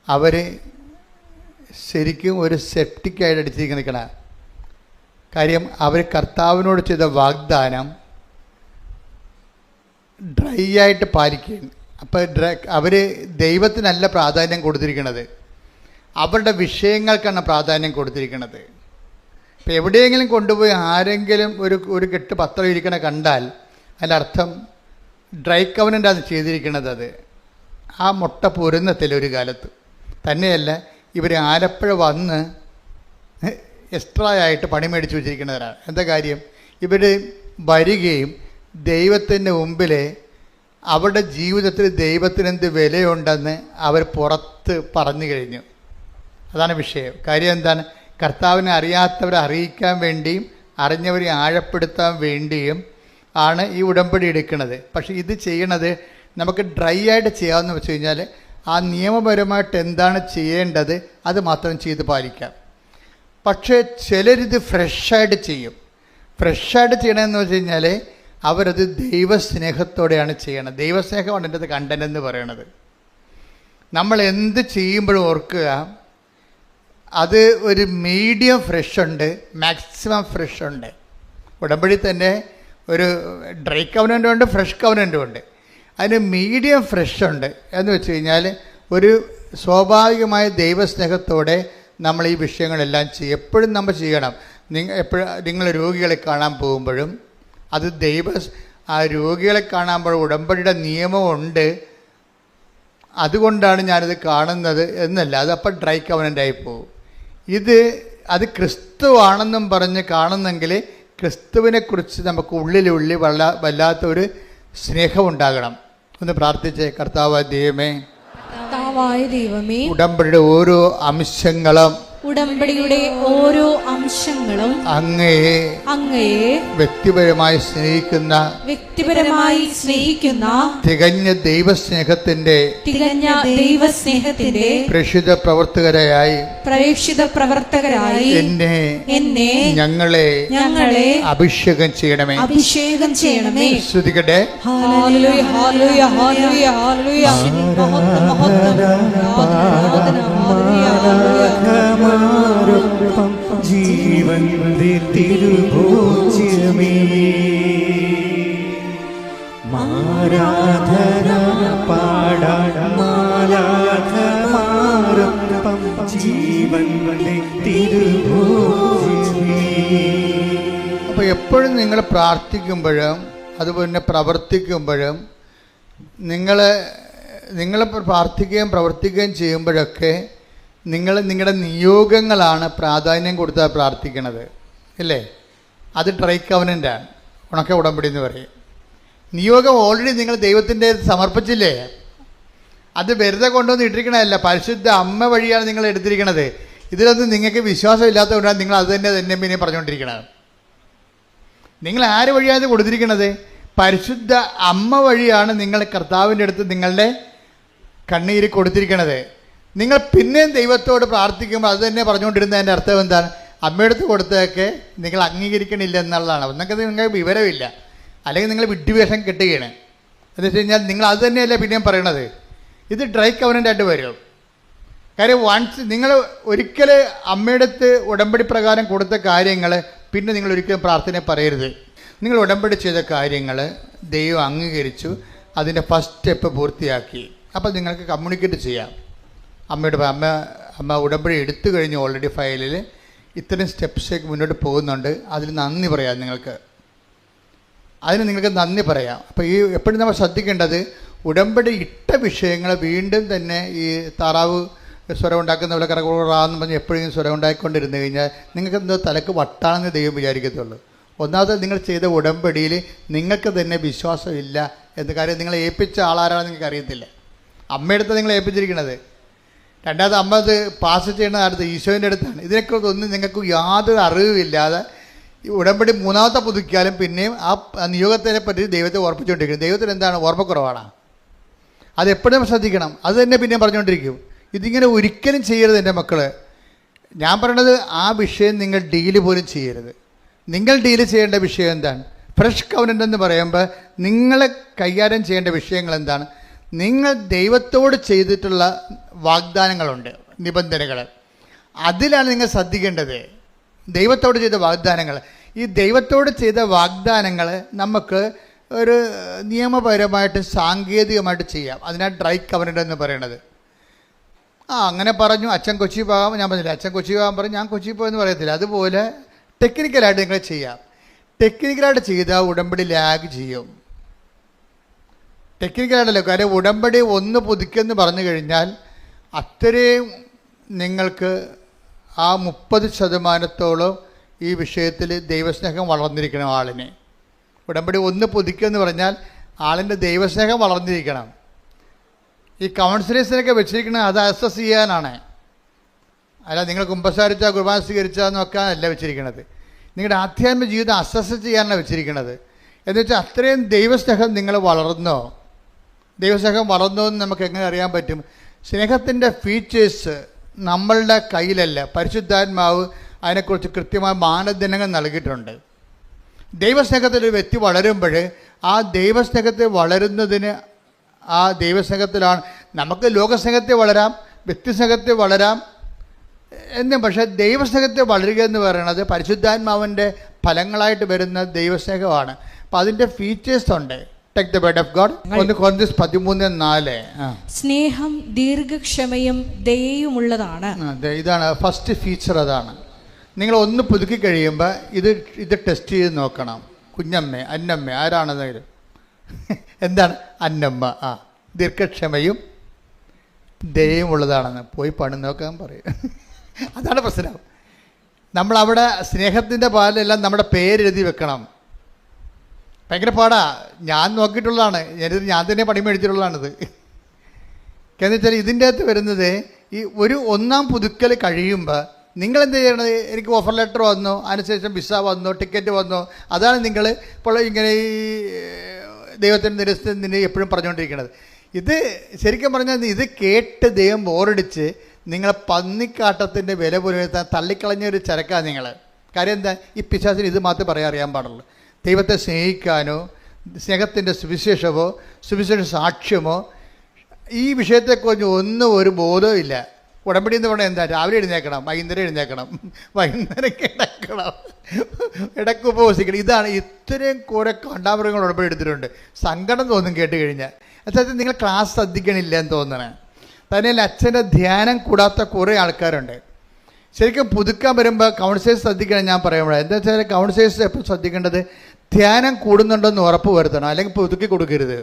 അവർ ശരിക്കും ഒരു സെപ്റ്റിക്കായിട്ട് അടിച്ചിരിക്കണ കാര്യം. അവർ കർത്താവിനോട് ചെയ്ത വാഗ്ദാനം ഡ്രൈ ആയിട്ട് പാലിക്കുകയാണ്. അപ്പോൾ അവർ ദൈവത്തിനല്ല പ്രാധാന്യം കൊടുത്തിരിക്കുന്നത്, അവരുടെ വിഷയങ്ങൾക്കാണ് പ്രാധാന്യം കൊടുത്തിരിക്കുന്നത്. ഇപ്പോൾ എവിടെയെങ്കിലും കൊണ്ടുപോയി ആരെങ്കിലും ഒരു കെട്ട് പത്രം ഇരിക്കണ കണ്ടാൽ അതിൻ്റെ അർത്ഥം ഡ്രൈ കവനൻ്റ് ആണ് ചെയ്തിരിക്കുന്നത്. അത് ആ മുട്ട പൊരുന്നത്തില്ല ഒരു കാലത്ത്. തന്നെയല്ല, ഇവർ ആലപ്പുഴ വന്ന് എക്സ്ട്രാ ആയിട്ട് പണി മേടിച്ച് വെച്ചിരിക്കുന്നവരാണ്. എന്താ കാര്യം? ഇവർ വരികയും ദൈവത്തിൻ്റെ മുമ്പിൽ അവരുടെ ജീവിതത്തിൽ ദൈവത്തിനെന്ത് വിലയുണ്ടെന്ന് അവർ പുറത്ത് പറഞ്ഞു കഴിഞ്ഞു. അതാണ് വിഷയം. കാര്യം എന്താണ്? കർത്താവിനെ അറിയാത്തവരെ അറിയിക്കാൻ വേണ്ടിയും അറിഞ്ഞവരെ ആഴപ്പെടുത്താൻ വേണ്ടിയും ആണ് ഈ ഉടമ്പടി എടുക്കുന്നത്. പക്ഷേ ഇത് ചെയ്യണത് നമുക്ക് ഡ്രൈ ആയിട്ട് ചെയ്യാമെന്ന് വെച്ച് കഴിഞ്ഞാൽ ആ നിയമപരമായിട്ട് എന്താണ് ചെയ്യേണ്ടത് അത് മാത്രം ചെയ്ത് പാലിക്കാം. പക്ഷേ ചിലരിത് ഫ്രഷായിട്ട് ചെയ്യും. ഫ്രഷായിട്ട് ചെയ്യണമെന്ന് വെച്ച് കഴിഞ്ഞാൽ അവരത് ദൈവസ്നേഹത്തോടെയാണ് ചെയ്യണത്. ദൈവസ്നേഹമാണ് എൻ്റെ അത് കണ്ടന്റ് എന്ന് പറയണത്. നമ്മൾ എന്ത് ചെയ്യുമ്പോഴും ഓർക്കുക, അത് ഒരു മീഡിയം ഫ്രഷ് ഉണ്ട്, മാക്സിമം ഫ്രഷ് ഉണ്ട്. ഉടമ്പടി തന്നെ ഒരു ഡ്രൈ കവനൻ്റും ഉണ്ട്, ഫ്രഷ് കവനൻ്റും ഉണ്ട്. അതിന് മീഡിയം ഫ്രഷ് ഉണ്ട് എന്ന് വെച്ച് കഴിഞ്ഞാൽ ഒരു സ്വാഭാവികമായ ദൈവസ്നേഹത്തോടെ നമ്മൾ ഈ വിഷയങ്ങളെല്ലാം ചെയ്യും. എപ്പോഴും നമ്മൾ ചെയ്യണം. നിങ്ങൾ രോഗികളെ കാണാൻ പോകുമ്പോഴും അത് ആ രോഗികളെ കാണുമ്പോൾ ഉടമ്പടിയുടെ നിയമമുണ്ട്, അതുകൊണ്ടാണ് ഞാനിത് കാണുന്നത് എന്നല്ല, അതപ്പം ഡ്രൈ കവനൻ്റായി പോകും. അത് ക്രിസ്തുവാണെന്നും പറഞ്ഞ് കാണുന്നെങ്കിൽ ക്രിസ്തുവിനെക്കുറിച്ച് നമുക്ക് ഉള്ളിൽ വല്ലാത്തൊരു സ്നേഹമുണ്ടാകണം. ഒന്ന് പ്രാർത്ഥിച്ചേ. കർത്താവായ ദൈവമേ, ഉടമ്പടിയുടെ ഓരോ അംശങ്ങളും അങ്ങയെ വ്യക്തിപരമായി സ്നേഹിക്കുന്ന തികഞ്ഞ ദൈവസ്നേഹത്തിന്റെ പ്രേക്ഷിത പ്രവർത്തകരായി എന്നെ ഞങ്ങളെ അഭിഷേകം ചെയ്യണമേ. ശ്രുതികട്ടെ. ജീവന്റെ തിരുഭോജ്യമേ, മാരാധന പാടാമാലാഖമാരൊപ്പം ജീവന്റെ തിരുഭോജ്യമേ. അപ്പോൾ എപ്പോഴും നിങ്ങൾ പ്രാർത്ഥിക്കുമ്പോഴും അതുപോലെ പ്രവർത്തിക്കുമ്പോഴും നിങ്ങൾ പ്രാർത്ഥിക്കുകയും പ്രവർത്തിക്കുകയും ചെയ്യുമ്പോഴൊക്കെ നിങ്ങളുടെ നിയോഗങ്ങളാണ് പ്രാധാന്യം കൊടുത്താൽ പ്രാർത്ഥിക്കണത്, അല്ലേ? അത് ഡ്രൈ കവനൻ്റാണ്, ഉണക്ക ഉടമ്പടി എന്ന് പറയും. നിയോഗം ഓൾറെഡി നിങ്ങൾ ദൈവത്തിൻ്റെ സമർപ്പിച്ചില്ലേ? അത് വെറുതെ കൊണ്ടുവന്ന് ഇട്ടിരിക്കണമല്ല, പരിശുദ്ധ അമ്മ വഴിയാണ് നിങ്ങൾ എടുത്തിരിക്കണത്. ഇതിലൊന്നും നിങ്ങൾക്ക് വിശ്വാസം ഇല്ലാത്തതുകൊണ്ടാണ് നിങ്ങൾ അത് തന്നെ പിന്നെ പറഞ്ഞുകൊണ്ടിരിക്കണത്. നിങ്ങൾ ആര് വഴിയാണ് ഇത് കൊടുത്തിരിക്കണത്? പരിശുദ്ധ അമ്മ വഴിയാണ് നിങ്ങൾ കർത്താവിൻ്റെ അടുത്ത് നിങ്ങളുടെ കണ്ണീര് കൊടുത്തിരിക്കണത്. നിങ്ങൾ പിന്നെയും ദൈവത്തോട് പ്രാർത്ഥിക്കുമ്പോൾ അത് തന്നെ പറഞ്ഞുകൊണ്ടിരുന്നതിൻ്റെ അർത്ഥം എന്താണ്? അമ്മയെടുത്ത് കൊടുത്തതൊക്കെ നിങ്ങൾ അംഗീകരിക്കണില്ല എന്നുള്ളതാണ്. ഒന്നൊക്കെ നിങ്ങൾക്ക് വിവരമില്ല, അല്ലെങ്കിൽ നിങ്ങൾ വിഡ്ഢിവേഷം കെട്ടുകയാണ്. എന്ന് വെച്ച് കഴിഞ്ഞാൽ നിങ്ങൾ അത് തന്നെയല്ലേ പിന്നെയും പറയണത്. ഇത് ഡ്രൈ കവനൻ്റായിട്ട് വരും. കാര്യം നിങ്ങൾ ഒരിക്കൽ അമ്മയെടുത്ത് ഉടമ്പടി പ്രകാരം കൊടുത്ത കാര്യങ്ങൾ പിന്നെ നിങ്ങൾ ഒരിക്കലും പ്രാർത്ഥന പറയരുത്. നിങ്ങൾ ഉടമ്പടി ചെയ്ത കാര്യങ്ങൾ ദൈവം അംഗീകരിച്ചു, അതിൻ്റെ ഫസ്റ്റ് സ്റ്റെപ്പ് പൂർത്തിയാക്കി. അപ്പോൾ നിങ്ങൾക്ക് കമ്മ്യൂണിക്കേറ്റ് ചെയ്യാം. അമ്മ ഉടമ്പടി എടുത്തു കഴിഞ്ഞു, ഓൾറെഡി ഫയലിൽ ഇത്രയും സ്റ്റെപ്സേക്ക് മുന്നോട്ട് പോകുന്നുണ്ട്, അതിൽ നന്ദി പറയാം. നിങ്ങൾക്ക് നന്ദി പറയാം. അപ്പോൾ എപ്പോഴും നമ്മൾ ശ്രദ്ധിക്കേണ്ടത്, ഉടമ്പടി ഇട്ട വിഷയങ്ങൾ വീണ്ടും തന്നെ ഈ താറാവ് സ്വരം ഉണ്ടാക്കുന്ന പോലെ കറകുറാന്ന് പറഞ്ഞ് എപ്പോഴും സ്വരം ഉണ്ടാക്കിക്കൊണ്ടിരുന്നു കഴിഞ്ഞാൽ നിങ്ങൾക്ക് എന്തോ തലക്ക് വട്ടാണെന്ന് ദൈവം വിചാരിക്കത്തുള്ളൂ. ഒന്നാമത് നിങ്ങൾ ചെയ്ത ഉടമ്പടിയിൽ നിങ്ങൾക്ക് തന്നെ വിശ്വാസമില്ല എന്ന കാര്യം നിങ്ങളെ ഏൽപ്പിച്ച ആളാരാണെന്ന് നിങ്ങൾക്ക് അറിയത്തില്ല. അമ്മയെടുത്ത് നിങ്ങളെ ഏൽപ്പിച്ചിരിക്കുന്നത്. രണ്ടാമത് അമ്മ അത് പാസ് ചെയ്യുന്ന അടുത്ത് ഈശോൻ്റെ അടുത്താണ്. ഇതിനെക്കുറിച്ചൊന്നും നിങ്ങൾക്ക് യാതൊരു അറിവുമില്ലാതെ ഈ ഉടമ്പടി മൂന്നാമത്തെ പുതുക്കിയാലും പിന്നെയും ആ നിയോഗത്തിനെ പറ്റി ദൈവത്തെ ഓർപ്പിച്ചുകൊണ്ടിരിക്കും. ദൈവത്തിന് എന്താണ് ഓർമ്മക്കുറവാണ്. അതെപ്പോഴും ശ്രദ്ധിക്കണം. അത് തന്നെ പിന്നെയും പറഞ്ഞുകൊണ്ടിരിക്കും. ഇതിങ്ങനെ ഒരിക്കലും ചെയ്യരുത് എൻ്റെ മക്കൾ. ഞാൻ പറയണത് ആ വിഷയം നിങ്ങൾ ഡീല് പോലും ചെയ്യരുത്. നിങ്ങൾ ഡീല് ചെയ്യേണ്ട വിഷയം എന്താണ്? ഫ്രഷ് കവനൻ്റ് എന്ന് പറയുമ്പോൾ നിങ്ങളെ കൈകാര്യം ചെയ്യേണ്ട വിഷയങ്ങൾ എന്താണ്? നിങ്ങൾ ദൈവത്തോട് ചെയ്തിട്ടുള്ള വാഗ്ദാനങ്ങളുണ്ട്, നിബന്ധനകൾ. അതിലാണ് നിങ്ങൾ ശ്രദ്ധിക്കേണ്ടത്. ദൈവത്തോട് ചെയ്ത വാഗ്ദാനങ്ങൾ. ഈ ദൈവത്തോട് ചെയ്ത വാഗ്ദാനങ്ങൾ നമുക്ക് ഒരു നിയമപരമായിട്ട് സാങ്കേതികമായിട്ട് ചെയ്യാം. അതിനാണ് ഡ്രൈ കവനൻ്റ് എന്ന് പറയുന്നത്. അങ്ങനെ പറഞ്ഞു, അച്ഛൻ കൊച്ചി പോകാം, ഞാൻ പറഞ്ഞില്ല. അച്ഛൻ കൊച്ചി പോകാൻ പറഞ്ഞു, ഞാൻ കൊച്ചി പോയെന്ന് പറയത്തില്ല. അതുപോലെ ടെക്നിക്കലായിട്ട് നിങ്ങൾ ചെയ്യാം. ടെക്നിക്കലായിട്ട് ചെയ്താൽ ഉടമ്പടി ലാഗ് ചെയ്യും. ടെക്നിക്കലായിട്ടല്ലോ. കാര്യം ഉടമ്പടി ഒന്ന് പുതുക്കിയെന്ന് പറഞ്ഞു കഴിഞ്ഞാൽ അത്രയും നിങ്ങൾക്ക് ആ 30% ഈ വിഷയത്തിൽ ദൈവസ്നേഹം വളർന്നിരിക്കണം ആളിനെ. ഉടമ്പടി ഒന്ന് പുതുക്കിയെന്ന് പറഞ്ഞാൽ ആളിൻ്റെ ദൈവസ്നേഹം വളർന്നിരിക്കണം. ഈ കൗൺസിലേഴ്സിനൊക്കെ വെച്ചിരിക്കുന്നത് അത് അസസ് ചെയ്യാനാണ്. അല്ല നിങ്ങൾ കുമ്പസാരിച്ചാൽ കുർബാന സ്വീകരിച്ചാന്ന് വെക്കാനല്ല വെച്ചിരിക്കുന്നത്. നിങ്ങളുടെ ആധ്യാത്മിക ജീവിതം അസസ് ചെയ്യാനാണ് വെച്ചിരിക്കുന്നത്. എന്ന് വെച്ചാൽ അത്രയും ദൈവസ്നേഹം നിങ്ങൾ വളർന്നോ? ദൈവസ്നേഹം വളർന്നോ എന്ന് നമുക്ക് എങ്ങനെ അറിയാൻ പറ്റും? സ്നേഹത്തിൻ്റെ ഫീച്ചേഴ്സ് നമ്മളുടെ കയ്യിലല്ല. പരിശുദ്ധാത്മാവ് അതിനെക്കുറിച്ച് കൃത്യമായ മാനദണ്ഡങ്ങൾ നൽകിയിട്ടുണ്ട്. ദൈവസ്നേഹത്തിലൊരു വ്യക്തി വളരുമ്പോൾ ആ ദൈവസ്നേഹത്തെ വളരുന്നതിന് ആ ദൈവസ്നേഹത്തിലാണ്. നമുക്ക് ലോകസ്നേഹത്തെ വളരാം, വ്യക്തിസ്നേഹത്തെ വളരാം എന്നും, പക്ഷേ ദൈവസ്നേഹത്തെ വളരുക എന്ന് പറയുന്നത് പരിശുദ്ധാത്മാവിൻ്റെ ഫലങ്ങളായിട്ട് വരുന്ന ദൈവസ്നേഹമാണ്. അപ്പം അതിൻ്റെ ഫീച്ചേഴ്സ് ഉണ്ട്. Take the word of God. 1 Corinthians 13:4. സ്നേഹം ദീർഘക്ഷമയും ദയയുമുള്ളതാണ്. ഇതാണ് ഫസ്റ്റ് ഫീച്ചർ. അതാണ് നിങ്ങൾ ഒന്ന് പുതുക്കി കഴിയുമ്പോൾ ഇത് ടെസ്റ്റ് ചെയ്ത് നോക്കണം. കുഞ്ഞമ്മ, അന്നമ്മ, ആരാണെന്നെങ്കിലും എന്താണ് അന്നമ്മ? ദീർഘക്ഷമയും ദയയും ഉള്ളതാണെന്ന് പോയി പണി നോക്കാൻ പറയും. അതാണ് പ്രശ്നം. നമ്മളവിടെ സ്നേഹത്തിൻ്റെ പാലെല്ലാം നമ്മുടെ പേരെഴുതി വെക്കണം. ഭയങ്കര പാടാ. ഞാൻ നോക്കിയിട്ടുള്ളതാണ്, ഞാൻ തന്നെ പണി മേടിച്ചിട്ടുള്ളതാണിത്. എന്ന് വെച്ചാൽ ഇതിൻ്റെ അകത്ത് വരുന്നത് ഈ ഒന്നാം പുതുക്കൽ കഴിയുമ്പോൾ നിങ്ങളെന്ത് ചെയ്യണത്? എനിക്ക് ഓഫർ ലെറ്റർ വന്നു, അതിനുശേഷം വിസ വന്നു, ടിക്കറ്റ് വന്നു. അതാണ് നിങ്ങൾ ഇപ്പോൾ ഇങ്ങനെ ഈ ദൈവത്തിൻ്റെ നിരസ്ഥിതി എപ്പോഴും പറഞ്ഞുകൊണ്ടിരിക്കുന്നത്. ഇത് ശരിക്കും പറഞ്ഞാൽ ഇത് കേട്ട് ദൈവം ബോറടിച്ച് നിങ്ങളെ പന്നിക്കാട്ടത്തിൻ്റെ വില പുലർത്താൻ തള്ളിക്കളഞ്ഞൊരു ചരക്കാണ് നിങ്ങൾ. കാര്യം എന്താ? ഈ പിശാചിന് ഇത് മാത്രമേ അറിയാൻ പാടുള്ളൂ. ദൈവത്തെ സ്നേഹിക്കാനോ സ്നേഹത്തിൻ്റെ സുവിശേഷമോ സുവിശേഷ സാക്ഷ്യമോ ഈ വിഷയത്തെക്കുറിച്ച് ഒരു ബോധവും ഇല്ല. ഉടമ്പടി എന്ന് പറഞ്ഞാൽ എന്താ? രാവിലെ എഴുന്നേക്കണം, വൈകുന്നേരം എഴുന്നേക്കണം, വൈകുന്നേരം കിടക്കണം, ഇടയ്ക്ക് ഉപവസിക്കണം. ഇതാണ്. ഇത്രയും കുറെ കണ്ടാമൃഗങ്ങൾ ഉടമ്പടി എടുത്തിട്ടുണ്ട്. സങ്കടം തോന്നും കേട്ട് കഴിഞ്ഞാൽ. അതായത് നിങ്ങൾ ക്ലാസ് ശ്രദ്ധിക്കണില്ല എന്ന് തോന്നണേ. തന്നെയല്ല, അച്ഛൻ്റെ ധ്യാനം കൂടാത്ത കുറേ ആൾക്കാരുണ്ട്. ശരിക്കും പുതുക്കാൻ വരുമ്പോൾ കൗൺസിലേഴ്സ് ശ്രദ്ധിക്കണം. ഞാൻ പറയുമ്പോഴേ എന്താ വെച്ചാൽ കൗൺസിലേഴ്സ് എപ്പോൾ ശ്രദ്ധിക്കേണ്ടത്, ധ്യാനം കൂടുന്നുണ്ടെന്ന് ഉറപ്പ് വരുത്തണം, അല്ലെങ്കിൽ പുതുക്കി കൊടുക്കരുത്.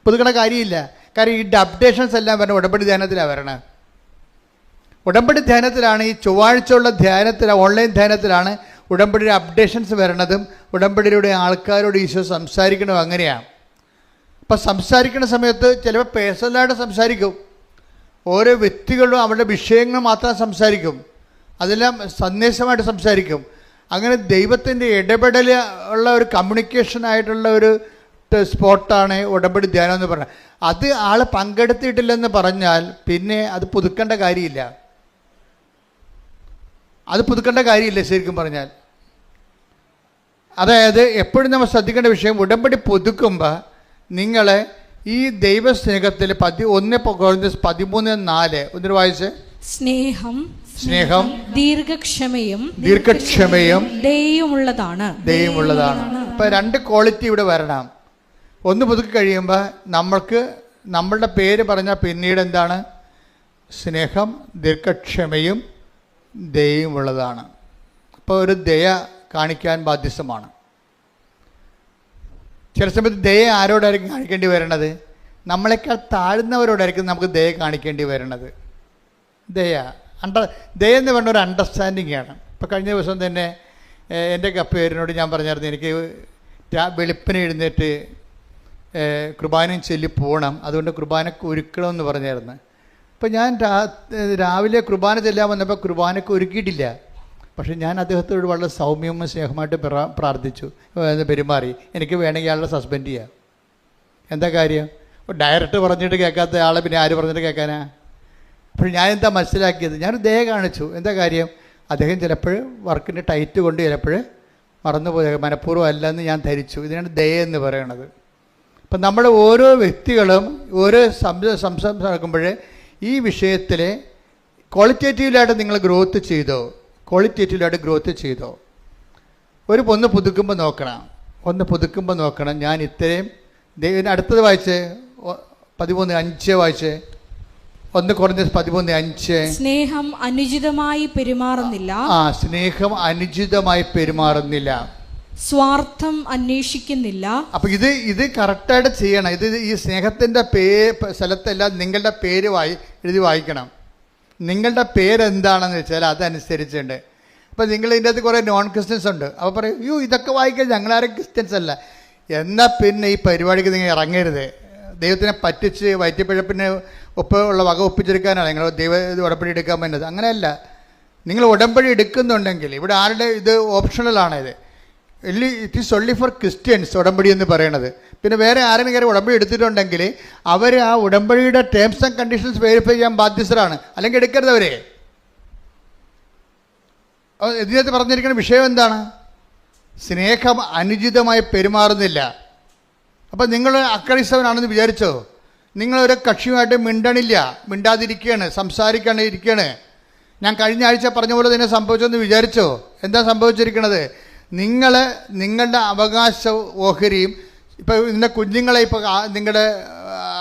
പുതുക്കണ കാര്യമില്ല. കാര്യം ഈ അപ്ഡേഷൻസ് എല്ലാം വരണം ഉടമ്പടി ധ്യാനത്തിലാണ് വരണേ. ഉടമ്പടി ധ്യാനത്തിലാണ്, ഈ ചൊവ്വാഴ്ചയുള്ള ധ്യാനത്തിലാണ്, ഓൺലൈൻ ധ്യാനത്തിലാണ് ഉടമ്പടിയുടെ അപ്ഡേഷൻസ് വരണതും ഉടമ്പടിയുടെ ആൾക്കാരോട് ഈശോ സംസാരിക്കണതും അങ്ങനെയാണ്. അപ്പം സംസാരിക്കുന്ന സമയത്ത് ചിലപ്പോൾ പേഴ്സണലായിട്ട് സംസാരിക്കും, ഓരോ വ്യക്തികളും അവരുടെ വിഷയങ്ങൾ മാത്രം സംസാരിക്കും, അതെല്ലാം സന്ദേശമായിട്ട് സംസാരിക്കും. അങ്ങനെ ദൈവത്തിൻ്റെ ഇടപെടൽ ഉള്ള ഒരു കമ്മ്യൂണിക്കേഷനായിട്ടുള്ള ഒരു സ്പോട്ടാണ് ഉടമ്പടി ധ്യാനം എന്ന് പറഞ്ഞാൽ. അത് ആൾ പങ്കെടുത്തിട്ടില്ലെന്ന് പറഞ്ഞാൽ പിന്നെ അത് പുതുക്കേണ്ട കാര്യമില്ല. അത് പുതുക്കേണ്ട കാര്യമില്ല ശരിക്കും പറഞ്ഞാൽ. അതായത് എപ്പോഴും നമ്മൾ ശ്രദ്ധിക്കേണ്ട വിഷയം, ഉടമ്പടി പുതുക്കുമ്പോൾ നിങ്ങൾ ഈ ദൈവസ്നേഹത്തിൽ 1 Corinthians 13:4 ഒന്നിന് വായിച്ച്. സ്നേഹം ദീർഘക്ഷമയും ദയയുമുള്ളതാണ്. ഇപ്പം 2 ക്വാളിറ്റി ഇവിടെ വരണം. ഒന്ന് പുതുക്കി കഴിയുമ്പോൾ നമ്മളുടെ പേര് പറഞ്ഞാൽ പിന്നീട് എന്താണ്? സ്നേഹം ദീർഘക്ഷമയും ദയയുമുള്ളതാണ്. അപ്പോൾ ഒരു ദയ കാണിക്കാൻ ബാധ്യസ്ഥമാണ്. ചില സമയത്ത് ദയ ആരോടായിരിക്കും കാണിക്കേണ്ടി വരണത്? നമ്മളെക്കാൾ താഴ്ന്നവരോടായിരിക്കും നമുക്ക് ദയ കാണിക്കേണ്ടി വരണത്. ദയ എന്ന് പറഞ്ഞ ഒരു അണ്ടർസ്റ്റാൻഡിങ് ആണ്. ഇപ്പോൾ കഴിഞ്ഞ ദിവസം തന്നെ എൻ്റെ പേരിനോട് ഞാൻ പറഞ്ഞായിരുന്നു, എനിക്ക് വെളുപ്പിന് എഴുന്നേറ്റ് കുർബാനയും ചൊല്ലി പോകണം, അതുകൊണ്ട് കുർബാനക്ക് ഒരുക്കണമെന്ന് പറഞ്ഞായിരുന്നു. അപ്പോൾ ഞാൻ രാവിലെ കുർബാന ചെല്ലാൻ വന്നപ്പോൾ കുർബാനക്ക് ഒരുക്കിയിട്ടില്ല. പക്ഷേ ഞാൻ അദ്ദേഹത്തോട് വളരെ സൗമ്യവും സ്നേഹമായിട്ട് പ്രാർത്ഥിച്ചു, പെരുമാറി. എനിക്ക് വേണമെങ്കിൽ അയാളെ സസ്പെൻഡ് ചെയ്യാം. എന്താ കാര്യം? ഡയറക്റ്റ് പറഞ്ഞിട്ട് കേൾക്കാത്ത ആളെ പിന്നെ ആര് പറഞ്ഞിട്ട് കേൾക്കാനാ? അപ്പോൾ ഞാൻ എന്താ മനസ്സിലാക്കിയത്? ഞാൻ ദയ കാണിച്ചു. എന്താ കാര്യം? അദ്ദേഹം ചിലപ്പോൾ വർക്കിൻ്റെ ടൈറ്റ് കൊണ്ട് ചിലപ്പോൾ മറന്നുപോയ മനഃപൂർവ്വം അല്ലെന്ന് ഞാൻ ധരിച്ചു. ഇതിനാണ് ദയ എന്ന് പറയണത്. അപ്പം നമ്മുടെ ഓരോ വ്യക്തികളും ഓരോ സംസാരം നടക്കുമ്പോൾ ഈ വിഷയത്തിൽ ക്വാളിറ്റേറ്റീവിലായിട്ട് നിങ്ങൾ ഗ്രോത്ത് ചെയ്തോ. ഒന്ന് പുതുക്കുമ്പോൾ നോക്കണം. ഞാൻ ഇത്രയും അടുത്തത് വായിച്ച് 13:5 വായിച്ച്. 1 Corinthians 13:5. സ്നേഹം അനുചിതമായി പെരുമാറുന്നില്ല, സ്വാർത്ഥം അന്വേഷിക്കുന്നില്ല. അപ്പൊ ഇത് കറക്റ്റായിട്ട് ചെയ്യണം. ഈ സ്നേഹത്തിന്റെ സ്ഥലത്തെല്ലാം നിങ്ങളുടെ പേര് എഴുതി വായിക്കണം. നിങ്ങളുടെ പേരെന്താണെന്ന് വെച്ചാൽ അതനുസരിച്ചുണ്ട്. അപ്പം നിങ്ങൾ ഇതിൻ്റെ അകത്ത് കുറേ നോൺ ക്രിസ്ത്യൻസ് ഉണ്ട്. അപ്പോൾ പറയും, അയ്യോ ഇതൊക്കെ വായിക്കാൻ ഞങ്ങളാരും ക്രിസ്ത്യൻസ് അല്ല. എന്നാൽ പിന്നെ ഈ പരിപാടിക്ക് നിങ്ങൾ ഇറങ്ങരുത്. ദൈവത്തിനെ പറ്റിച്ച് വയറ്റിപ്പിഴപ്പിന് ഉള്ള വക ഒപ്പിച്ചെടുക്കാനാണ് നിങ്ങൾ ഉടമ്പടി എടുക്കാൻ പറ്റുന്നത്. അങ്ങനെയല്ല. നിങ്ങൾ ഉടമ്പടി എടുക്കുന്നുണ്ടെങ്കിൽ ഇവിടെ ആരുടെ ഇത് ഓപ്ഷണലാണ്. It is only four Christians ഉടമ്പടി എന്ന് പറയണത്. പിന്നെ വേറെ ആരെങ്കിലും ഉടമ്പടി എടുത്തിട്ടുണ്ടെങ്കിൽ അവർ ആ ഉടമ്പടിയുടെ ടേംസ് ആൻഡ് കണ്ടീഷൻസ് വെരിഫൈ ചെയ്യാൻ ബാധ്യസ്ഥരാണ്. അല്ലെങ്കിൽ എടുക്കരുത് അവരെ. ഇതിനകത്ത് പറഞ്ഞിരിക്കുന്ന വിഷയം എന്താണ്? സ്നേഹം അനുചിതമായി പെരുമാറുന്നില്ല. അപ്പം നിങ്ങൾ അക്രൈസ്തവനാണെന്ന് വിചാരിച്ചോ? നിങ്ങളൊരു കക്ഷിയുമായിട്ട് മിണ്ടാതിരിക്കുകയാണ്, സംസാരിക്കാണ്ട് ഇരിക്കുകയാണ്. ഞാൻ കഴിഞ്ഞ ആഴ്ച പറഞ്ഞ പോലെ തന്നെ സംഭവിച്ചെന്ന് വിചാരിച്ചോ? എന്താ സംഭവിച്ചിരിക്കുന്നത്? നിങ്ങളുടെ അവകാശ ഓഹരിയും ഇപ്പോൾ നിങ്ങളുടെ കുഞ്ഞുങ്ങളെ ഇപ്പോൾ നിങ്ങളുടെ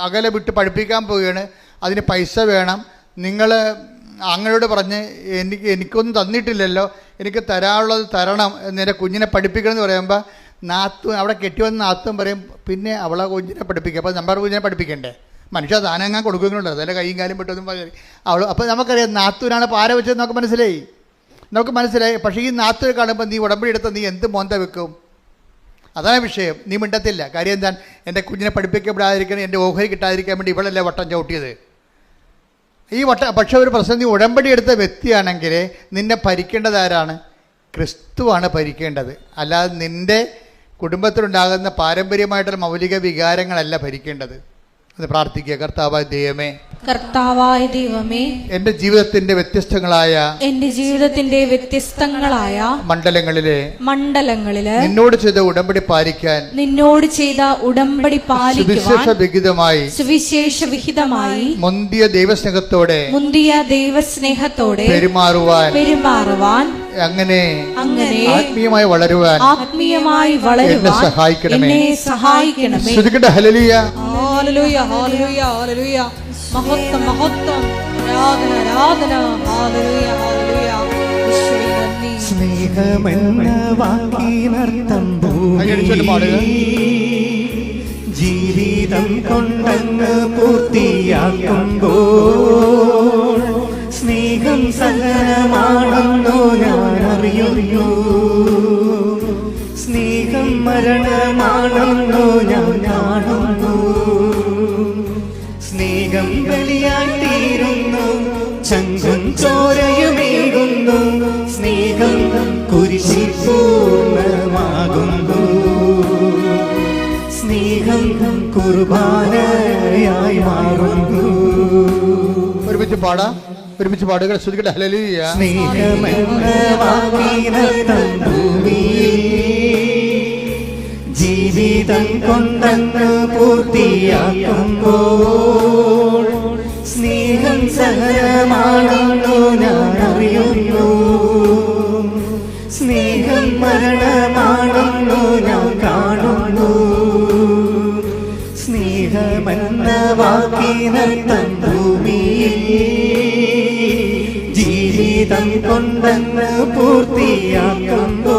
അകലെ വിട്ട് പഠിപ്പിക്കാൻ പോവുകയാണ്, അതിന് പൈസ വേണം. നിങ്ങൾ അങ്ങനോട് പറഞ്ഞ് എനിക്കൊന്നും തന്നിട്ടില്ലല്ലോ, എനിക്ക് തരാനുള്ളത് തരണം, എൻ്റെ കുഞ്ഞിനെ പഠിപ്പിക്കണം എന്ന് പറയുമ്പോൾ അവിടെ കെട്ടിവന്ന നാത്തും പറയും പിന്നെ അവളെ കുഞ്ഞിനെ പഠിപ്പിക്കുക. അപ്പോൾ നമ്മുടെ കുഞ്ഞിനെ പഠിപ്പിക്കണ്ടേ? മനുഷ്യ ദാനങ്ങാൻ കൊടുക്കുന്നുണ്ടോ? അതല്ല കൈയും കാലും പെട്ടൊന്നും അവൾ. അപ്പോൾ നമുക്കറിയാം നാത്തൂനാണ് പാര വെച്ചത്, നമുക്ക് മനസ്സിലായി. പക്ഷേ ഈ നാത്തൂർ കാണുമ്പോൾ നീ ഉടമ്പടി എടുത്ത നീ എന്ത് മോന്ത വെക്കും? അതാണ് വിഷയം. നീ മിണ്ടത്തില്ല. കാര്യം എന്താണ്? എൻ്റെ കുഞ്ഞിനെ പഠിപ്പിക്കപ്പെടാതിരിക്കണം, എൻ്റെ ഓഹരി കിട്ടാതിരിക്കാൻ വേണ്ടി ഇവളല്ലേ വട്ടം ചവിട്ടിയത്. പക്ഷെ ഒരു പ്രശ്നം, നീ ഉടമ്പടി എടുത്ത വ്യക്തിയാണെങ്കിൽ നിന്നെ ഭരിക്കേണ്ടത് ആരാണ്? ക്രിസ്തുവാണ് ഭരിക്കേണ്ടത്. അല്ലാതെ നിൻ്റെ കുടുംബത്തിലുണ്ടാകുന്ന പാരമ്പര്യമായിട്ടുള്ള മൗലിക വികാരങ്ങളല്ല ഭരിക്കേണ്ടത്. അത് പ്രാർത്ഥിക്കുക. കർത്താവായ ദൈവമേ, എൻ്റെ ജീവിതത്തിന്റെ വ്യത്യസ്തങ്ങളായ മണ്ഡലങ്ങളിലെ നിന്നോട് ചെയ്ത ഉടമ്പടി പാലിക്കാൻ സുവിശേഷ വിഹിതമായി മുന്തിയ ദൈവസ്നേഹത്തോടെ പെരുമാറുവാൻ അങ്ങനെ ആത്മീയമായി വളരുവാൻ എന്നെ സഹായിക്കണമേ. ശ്രദ്ധിക്കട്ടെ. ഹല്ലേലൂയ, ഹല്ലേലൂയ, ഹല്ലേലൂയ, ഹല്ലേലൂയ. മഹത്വം, മഹത്വം, ആരാധന, ഹല്ലേലൂയ, ഹല്ലേലൂയ. യേശുവേ നന്ദി. സ്നേഹമെന്ന വാക്കിനർത്ഥം ഭൂമിയിൽ ജീവിതം കൊണ്ടങ്ങ് പൂർത്തിയാക്കുമ്പോൾ സ്നേഹം സഹനമാണെന്നോ ഞാൻ അറിയുന്നു. സ്നേഹം മരണമാണെന്നോ ഞാൻ കാണുന്നു. സ്നേഹം ബലിയായി തീരുന്നു, ചങ്കും ചോരയുമേകുന്നു. സ്നേഹം കുരിശിൽ പൂർണ്ണമാകുന്നു. സ്നേഹം കുർബാനയായി മാറുന്നു. ഒരുമിച്ച് പാടുക. ശ്രദ്ധിക്കട്ടെ. ഹല്ലേലൂയ. സ്നേഹമെന്ന വാക്കിനർത്ഥം ഭൂമിയിൽ ജീവിതം കൊണ്ടങ്ങ് പൂർത്തിയാക്കുമ്പോൾ സ്നേഹം സഹനമാണെന്നോ ഞാൻ അറിയുന്നു. സ്നേഹം മരണമാണെന്നോ ഞാൻ കാണുന്നു. സ്നേഹമെന്ന വാക്കിനർത്ഥം ഭൂമിയിൽ ജീവിതം കൊണ്ടങ്ങ് പൂർത്തിയാക്കുമ്പോൾ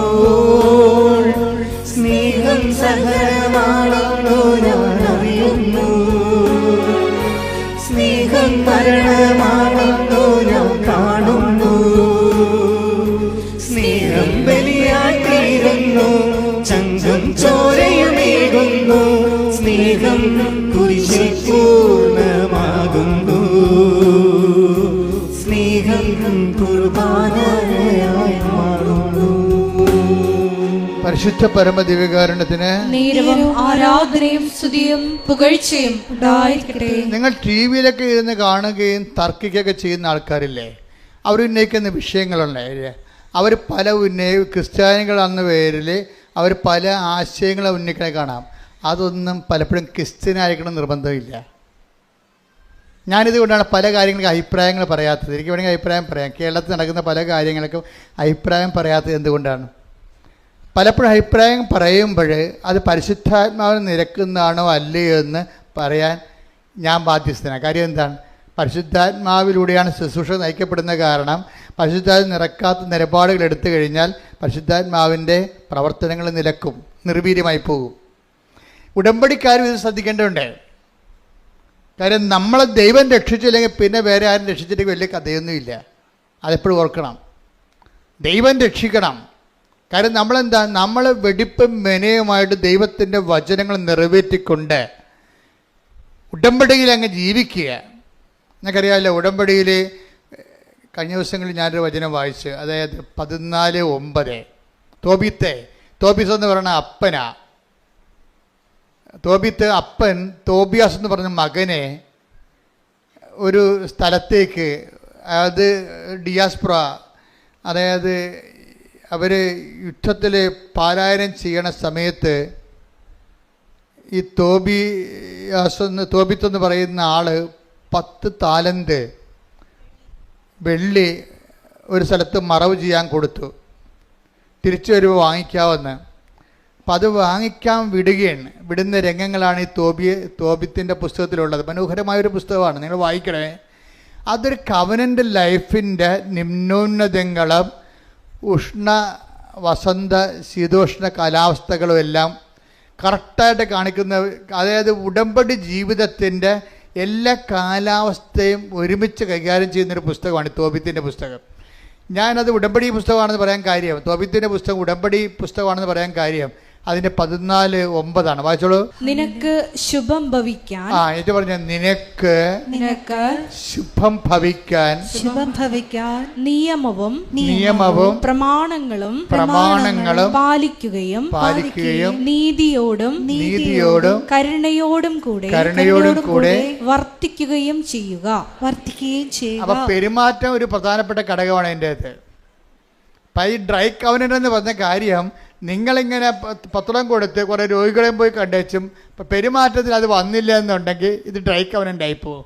സ്നേഹം സഹനമാണെന്നോ ഞാൻ അറിയുന്നു. സ്നേഹം മരണമാണെന്നോ ഞാൻ കാണുന്നു. സ്നേഹം ബലിയായി തീരുന്നു, ചങ്കും ചോരയുമേകുന്നു. സ്നേഹം കുരിശിൽ പൂർണ്ണമാകുന്നു. സ്നേഹം കുർബാനയായി മാറുന്നു. പരിശുദ്ധ പരമദിവ്യകാരുണ്യത്തിന് നേരവും ആരാധനയും സ്തുതിയും പുകഴ്ചയും ഉണ്ടായിരിക്കട്ടെ. നിങ്ങൾ ടി വിയിലൊക്കെ ഇരുന്ന് കാണുകയും തർക്കിക്കുകയൊക്കെ ചെയ്യുന്ന ആൾക്കാരില്ലേ? അവർ ഉന്നയിക്കുന്ന വിഷയങ്ങളുണ്ട്. അവർ പല ക്രിസ്ത്യാനികൾ എന്ന പേരിൽ അവർ പല ആശയങ്ങളെ ഉന്നയിക്കണ കാണാം. അതൊന്നും പലപ്പോഴും ക്രിസ്ത്യനായിരിക്കണം നിർബന്ധമില്ല. ഞാനിത് കൊണ്ടാണ് പല കാര്യങ്ങൾക്കും അഭിപ്രായങ്ങൾ പറയാത്തത്. എനിക്ക് വേണമെങ്കിൽ അഭിപ്രായം പറയാം. കേരളത്തിൽ നടക്കുന്ന പല കാര്യങ്ങൾക്കും അഭിപ്രായം പറയാത്തത് എന്തുകൊണ്ടാണ്? പലപ്പോഴും അഭിപ്രായം പറയുമ്പോൾ അത് പരിശുദ്ധാത്മാവിന് നിരക്കുന്നതാണോ അല്ലയോ എന്ന് പറയാൻ ഞാൻ ബാധ്യസ്ഥനാണ്. കാര്യം എന്താണ്? പരിശുദ്ധാത്മാവിലൂടെയാണ് ശുശ്രൂഷ നയിക്കപ്പെടുന്ന. കാരണം പരിശുദ്ധാത്മ നിറക്കാത്ത നിലപാടുകൾ എടുത്തു കഴിഞ്ഞാൽ പരിശുദ്ധാത്മാവിൻ്റെ പ്രവർത്തനങ്ങൾ നിലക്കും, നിർവീര്യമായി പോകും. ഉടമ്പടിക്കാരും ഇത് ശ്രദ്ധിക്കേണ്ടതുണ്ട്. കാര്യം നമ്മളെ ദൈവം രക്ഷിച്ചില്ലെങ്കിൽ പിന്നെ വേറെ ആരും രക്ഷിച്ചില്ലെങ്കിൽ വലിയ കഥയൊന്നുമില്ല. അതെപ്പോഴും ഓർക്കണം. ദൈവം രക്ഷിക്കണം. കാര്യം നമ്മൾ വെടിപ്പും മെനയുമായിട്ട് ദൈവത്തിൻ്റെ വചനങ്ങൾ നിറവേറ്റിക്കൊണ്ട് ഉടമ്പടിയിൽ അങ്ങ് ജീവിക്കുക. എനിക്കറിയാമല്ലോ, ഉടമ്പടിയിൽ കഴിഞ്ഞ ദിവസങ്ങളിൽ ഞാനൊരു വചനം വായിച്ച്, അതായത് 14:9 തോബീസ് എന്ന് പറയുന്ന അപ്പനാ. അപ്പൻ തോബിയാസ് എന്ന് പറഞ്ഞ മകനെ ഒരു സ്ഥലത്തേക്ക്, അതായത് ഡിയാസ്പ്ര, അതായത് അവർ യുദ്ധത്തിൽ പാലായനം ചെയ്യണ സമയത്ത് ഈ തോബിത്തെന്ന് പറയുന്ന ആള് 10 താലന്ത് വെള്ളി ഒരു സ്ഥലത്ത് മറവ് ചെയ്യാൻ കൊടുത്തു. തിരിച്ചു വരുമ്പോൾ വാങ്ങിക്കാമെന്ന്. അപ്പം അത് വാങ്ങിക്കാൻ വിടുന്ന രംഗങ്ങളാണ് ഈ തോബിത്തിൻ്റെ പുസ്തകത്തിലുള്ളത്. മനോഹരമായൊരു പുസ്തകമാണ്, നിങ്ങൾ വായിക്കണേ. അതൊരു കവനൻ്റ് ലൈഫിൻ്റെ നിമ്നോന്നതങ്ങളും ഉഷ്ണ വസന്ത ശീതോഷ്ണ കാലാവസ്ഥകളും എല്ലാം കറക്റ്റായിട്ട് കാണിക്കുന്ന, അതായത് ഉടമ്പടി ജീവിതത്തിൻ്റെ എല്ലാ കാലാവസ്ഥയും ഒരുമിച്ച് കൈകാര്യം ചെയ്യുന്നൊരു പുസ്തകമാണ് തോബിത്തിൻ്റെ പുസ്തകം. ഞാനത് ഉടമ്പടി പുസ്തകമാണെന്ന് പറയാൻ കാര്യം, തോബിത്തിൻ്റെ പുസ്തകം ഉടമ്പടി പുസ്തകമാണെന്ന് പറയാൻ കാര്യം അതിൻ്റെ 14:9 വായിച്ചോളൂ. നിനക്ക് ശുഭം ഭവിക്കാൻ, എന്നിട്ട് പറഞ്ഞ നിനക്ക് ശുഭം ഭവിക്കാൻ നിയമവും പ്രമാണങ്ങളും പാലിക്കുകയും നീതിയോടും കരുണയോടും കൂടെ വർത്തിക്കുകയും ചെയ്യുക. അപ്പൊ പെരുമാറ്റം ഒരു പ്രധാനപ്പെട്ട ഘടകമാണ് എൻ്റെ അകത്ത്. ഈ ഡ്രൈ കവനന്റ് എന്ന് പറഞ്ഞ കാര്യം, നിങ്ങളിങ്ങനെ പത്രം കൊടുത്ത് കുറേ രോഗികളെയും പോയി കണ്ടേച്ചും പെരുമാറ്റത്തിൽ അത് വന്നില്ല എന്നുണ്ടെങ്കിൽ ഇത് ഡ്രൈ കവനന്റ് ആയിപ്പോവും.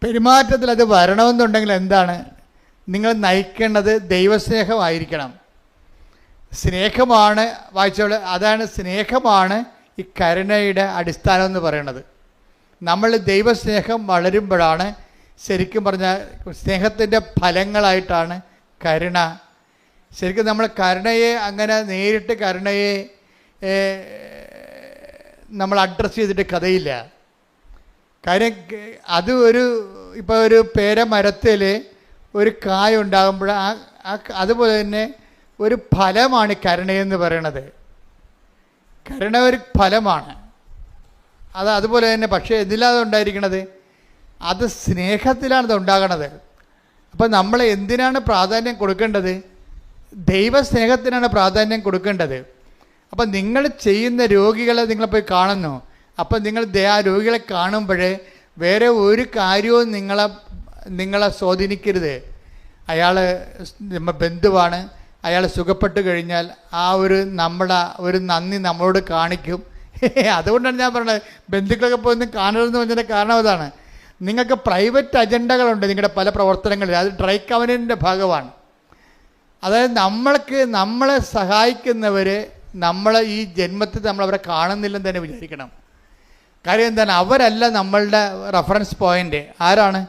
പെരുമാറ്റത്തിൽ അത് വരണമെന്നുണ്ടെങ്കിൽ എന്താണ് നിങ്ങൾ നയിക്കേണ്ടത്? ദൈവസ്നേഹമായിരിക്കണം. സ്നേഹമാണ്, വായിച്ചോളൂ, അതാണ് സ്നേഹമാണ് ഈ കരുണയുടെ അടിസ്ഥാനം എന്ന് പറയുന്നത്. നമ്മൾ ദൈവസ്നേഹം വളരുമ്പോഴാണ് ശരിക്കും പറഞ്ഞാൽ സ്നേഹത്തിൻ്റെ ഫലങ്ങളായിട്ടാണ് കരുണ. ശരിക്കും നമ്മൾ കരുണയെ അങ്ങനെ നേരിട്ട് കരുണയെ നമ്മൾ അഡ്രസ്സ് ചെയ്തിട്ട് കഥയില്ല. കാര്യം അത് ഇപ്പോൾ ഒരു പേരമരത്തിൽ ഒരു കായ ഉണ്ടാകുമ്പോൾ അതുപോലെ തന്നെ ഒരു ഫലമാണ് കരുണയെന്ന് പറയണത്. കരുണ ഒരു ഫലമാണ്. അതുപോലെ തന്നെ, പക്ഷേ എന്തിലാണ് ഉണ്ടായിരിക്കണത്? അത് സ്നേഹത്തിലാണ് ഇത് ഉണ്ടാകണത്. അപ്പം നമ്മൾ എന്തിനാണ് പ്രാധാന്യം കൊടുക്കേണ്ടത്? ദൈവസ്നേഹത്തിനാണ് പ്രാധാന്യം കൊടുക്കേണ്ടത്. അപ്പം നിങ്ങൾ ചെയ്യുന്ന രോഗികളെ നിങ്ങൾ പോയി കാണുന്നു. അപ്പം നിങ്ങൾ ആ രോഗികളെ കാണുമ്പോൾ വേറെ ഒരു കാര്യവും നിങ്ങളെ സ്വാധീനിക്കരുത്. അയാൾ ബന്ധുവാണ്, അയാൾ സുഖപ്പെട്ട് കഴിഞ്ഞാൽ ആ ഒരു നന്ദി നമ്മളോട് കാണിക്കും. അതുകൊണ്ടാണ് ഞാൻ പറഞ്ഞത് ബന്ധുക്കളൊക്കെ പോയി കാണരുതെന്ന് പറഞ്ഞതിൻ്റെ കാരണം അതാണ്. നിങ്ങൾക്ക് പ്രൈവറ്റ് അജണ്ടകളുണ്ട് നിങ്ങളുടെ പല പ്രവർത്തനങ്ങളിൽ, അത് ഡ്രൈ കവനൻ്റെ ഭാഗമാണ്. അതായത് നമ്മളെ സഹായിക്കുന്നവർ ഈ ജന്മത്തിൽ നമ്മളവരെ കാണുന്നില്ലെന്ന് തന്നെ വിചാരിക്കണം. കാര്യം എന്താണ്? അവരല്ല നമ്മളുടെ റെഫറൻസ് പോയിൻ്റ്. ആരാണ്?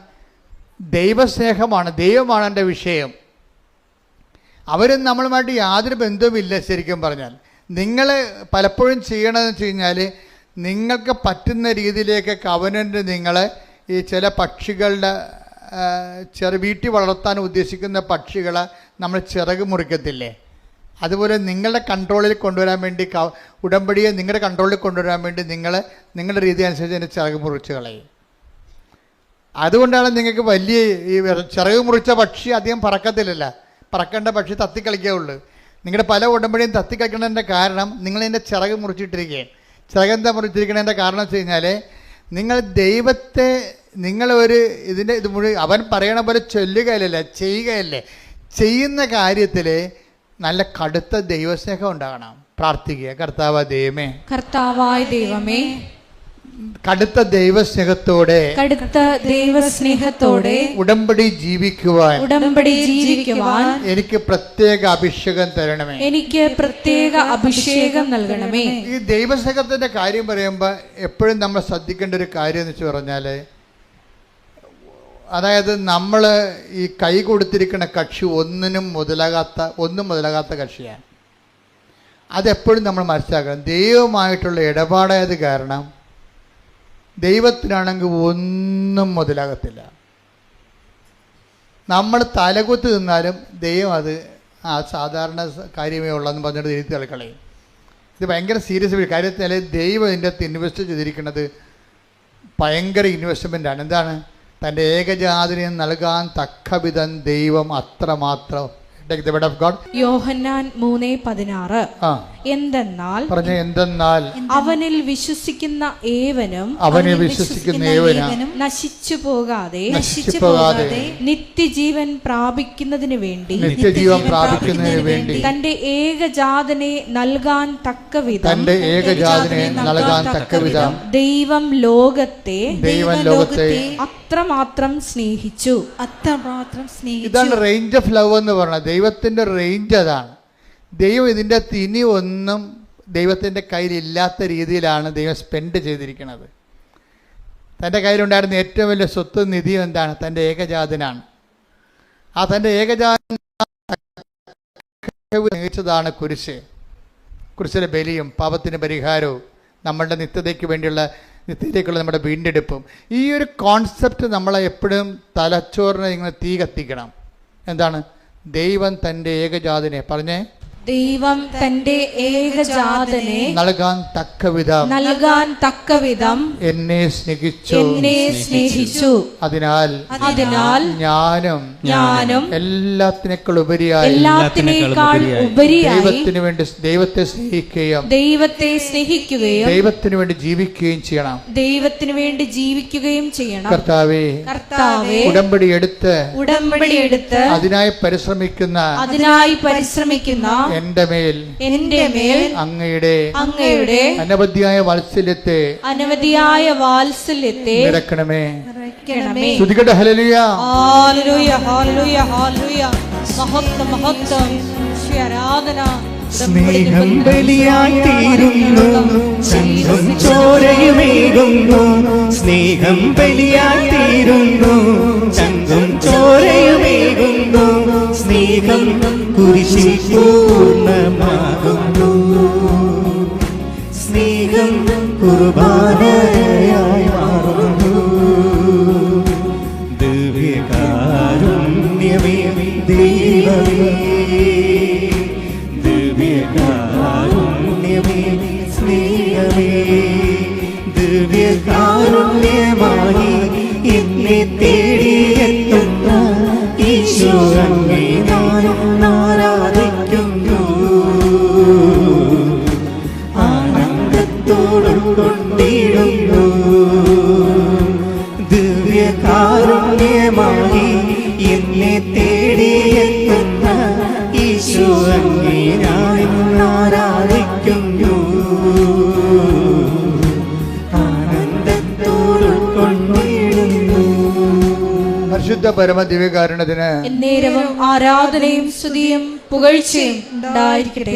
ദൈവസ്നേഹമാണ്, ദൈവമാണ് എൻ്റെ വിഷയം. അവരും നമ്മളുമായിട്ട് യാതൊരു ബന്ധവുമില്ല. ശരിക്കും പറഞ്ഞാൽ നിങ്ങൾ പലപ്പോഴും ചെയ്യണമെന്ന് വെച്ച് കഴിഞ്ഞാൽ നിങ്ങൾക്ക് പറ്റുന്ന രീതിയിലേക്ക് കവനൻ്റ് നിങ്ങൾ ഈ ചില പക്ഷികളുടെ വീട്ടിൽ വളർത്താൻ ഉദ്ദേശിക്കുന്ന പക്ഷികളെ നമ്മൾ ചിറക് മുറിക്കത്തില്ലേ? അതുപോലെ നിങ്ങളുടെ കൺട്രോളിൽ കൊണ്ടുവരാൻ വേണ്ടി ഉടമ്പടിയെ നിങ്ങളുടെ കൺട്രോളിൽ കൊണ്ടുവരാൻ വേണ്ടി നിങ്ങളുടെ രീതി അനുസരിച്ച് അതിൻ്റെ ചിറക് മുറിച്ച് കളയും. അതുകൊണ്ടാണ് നിങ്ങൾക്ക് വലിയ ഈ ചിറക് മുറിച്ച പക്ഷി അധികം പറക്കത്തില്ലല്ല. പറക്കേണ്ട പക്ഷി തത്തിക്കളിക്കുകയുള്ളൂ. നിങ്ങളുടെ പല ഉടമ്പടിയും തത്തിക്കളിക്കുന്നതിൻ്റെ കാരണം നിങ്ങളതിൻ്റെ ചിറക് മുറിച്ചിട്ടിരിക്കുകയാണ്. ചിറകെന്താ മുറിച്ചിരിക്കുന്നതിൻ്റെ കാരണം വെച്ച് കഴിഞ്ഞാൽ നിങ്ങൾ ദൈവത്തെ ഇത് മുഴുവൻ അവൻ പറയണ പോലെ ചൊല്ലുകയല്ലേ, ചെയ്യുകയല്ലേ. ചെയ്യുന്ന കാര്യത്തിൽ നല്ല കടുത്ത ദൈവസ്നേഹം ഉണ്ടാകണം. പ്രാർത്ഥിക്കുക, കർത്താവായ ദൈവമേ കടുത്ത ദൈവസ്നേഹത്തോടെ ഉടമ്പടി ജീവിക്കുവാൻ എനിക്ക് പ്രത്യേക അഭിഷേകം തരണമേ. ഈ ദൈവസ്നേഹത്തിന്റെ കാര്യം പറയുമ്പോൾ എപ്പോഴും നമ്മൾ ശ്രദ്ധിക്കേണ്ട ഒരു കാര്യം എന്ന് വെച്ച് പറഞ്ഞാൽ, അതായത് നമ്മൾ ഈ കൈ കൊടുത്തിരിക്കുന്ന കക്ഷി ഒന്നും മുതലാകാത്ത കക്ഷിയാണ്. അതെപ്പോഴും നമ്മൾ മനസ്സിലാക്കണം. ദൈവമായിട്ടുള്ള ഇടപാടായത് കാരണം ദൈവത്തിനാണെങ്കിൽ ഒന്നും മുതലാകത്തില്ല. നമ്മൾ തലകുത്ത് നിന്നാലും ദൈവം അത് സാധാരണ കാര്യമേ ഉള്ളതെന്ന് പറഞ്ഞിട്ട് തിരുത്തി കളയും. ഇത് ഭയങ്കര സീരിയസ് കാര്യത്തിൽ ദൈവം ഇതിൻ്റെ അകത്ത് ഇൻവെസ്റ്റ് ചെയ്തിരിക്കുന്നത് ഭയങ്കര ഇൻവെസ്റ്റ്മെൻ്റാണ്. എന്താണ്? തൻ്റെ ഏകജാതിനെ നൽകാൻ തക്കവിധം ദൈവം അത്രമാത്രം Take the word of God. യോഹന്നാൻ 3:16. ആ എന്തെന്നാൽ പറഞ്ഞ എന്തെന്നാൽ അവനിൽ വിശ്വസിക്കുന്ന ഏവനും നശിച്ചു പോകാതെ നിത്യജീവൻ പ്രാപിക്കുന്നതിന് വേണ്ടി തന്റെ ഏകജാതനെ നൽകാൻ തക്കവിധം ദൈവം ലോകത്തെ അത്രമാത്രം സ്നേഹിച്ചു. ഇതാണ് റേഞ്ച് ഓഫ് ലവ് എന്ന് പറഞ്ഞത്. ദൈവത്തിന്റെ റേഞ്ച് അതാണ്. ദൈവം ഇതിൻ്റെ ഇനി ഒന്നും ദൈവത്തിൻ്റെ കയ്യിലില്ലാത്ത രീതിയിലാണ് ദൈവം സ്പെൻഡ് ചെയ്തിരിക്കുന്നത്. തൻ്റെ കയ്യിലുണ്ടായിരുന്ന ഏറ്റവും വലിയ സ്വത്ത് നിധി എന്താണ്? തൻ്റെ ഏകജാതനാണ്. ആ തൻ്റെ ഏകജാതൻ സ്നേഹിച്ചതാണ് കുരിശ്. കുരിശിലെ ബലിയും പാപത്തിന് പരിഹാരവും നമ്മളുടെ നിത്യതയ്ക്കുള്ള നമ്മുടെ വീണ്ടെടുപ്പും. ഈ ഒരു കോൺസെപ്റ്റ് നമ്മളെ എപ്പോഴും തലച്ചോറിനെ ഇങ്ങനെ തീ കത്തിക്കണം. എന്താണ്? ദൈവം തൻ്റെ ഏകജാതനെ പറഞ്ഞേ ദൈവം തന്റെ ഏകജാതനെ നൽകാൻ തക്കവിധം എന്നെ സ്നേഹിച്ചു. അതിനാൽ ഞാനും എല്ലാത്തിനേക്കാൾ ഉപരിയായി ദൈവത്തെ സ്നേഹിക്കുകയും ദൈവത്തിന് വേണ്ടി ജീവിക്കുകയും ചെയ്യണം. കർത്താവേ ഉടമ്പടി എടുത്ത് അതിനായി പരിശ്രമിക്കുന്ന എന്റെ മേൽ അങ്ങയുടെ അനവധിയായ വാത്സല്യത്തെ നിറക്കണമേ. സ്തുതിക്കട്ടെ. ഹല്ലേലൂയ, ഹല്ലേലൂയ, ഹല്ലേലൂയ, ഹല്ലേലൂയ. മഹത്വം, മഹത്വം, ആരാധന. സ്നേഹം ബലിയായി തീരുന്നു, ചങ്കും ചോരയുമേകുന്നു. സ്നേഹം ബലിയായി തീരുന്നു, ചങ്കും ചോരയുമേകുന്നു. സ്നേഹം കുരിശിൽ പൂർണ്ണമാകുന്നു. സ്നേഹം കുർബാനയായി മാറുന്നു. ദിവ്യകാരുണ്യമേ ദൈവമേ, ദിവ്യകാരുണ്യമേ സ്നേഹമേ, ദിവ്യകാരുണ്യമായി എന്നെ തേടിയെത്തുന്ന ഈശോ അങ്ങേ ഞാൻ ആരാധിക്കുന്നു. ആനന്ദത്തോടും കൊണ്ടിടുന്നു. ദിവ്യകാരുണ്യമായി എന്നെ തേടിയെത്തുന്ന ഈശോ അങ്ങേ ഞാൻ ആരാധിക്കുന്നു. ആനന്ദത്തോടും കൊണ്ടിടുന്നു. പരിശുദ്ധ പരമ ദിവ്യകാരുണ്യത്തിന് എന്നേരവും ആരാധനയും സ്തുതിയും പുകഴ്ചയും ഉണ്ടായിരിക്കട്ടെ.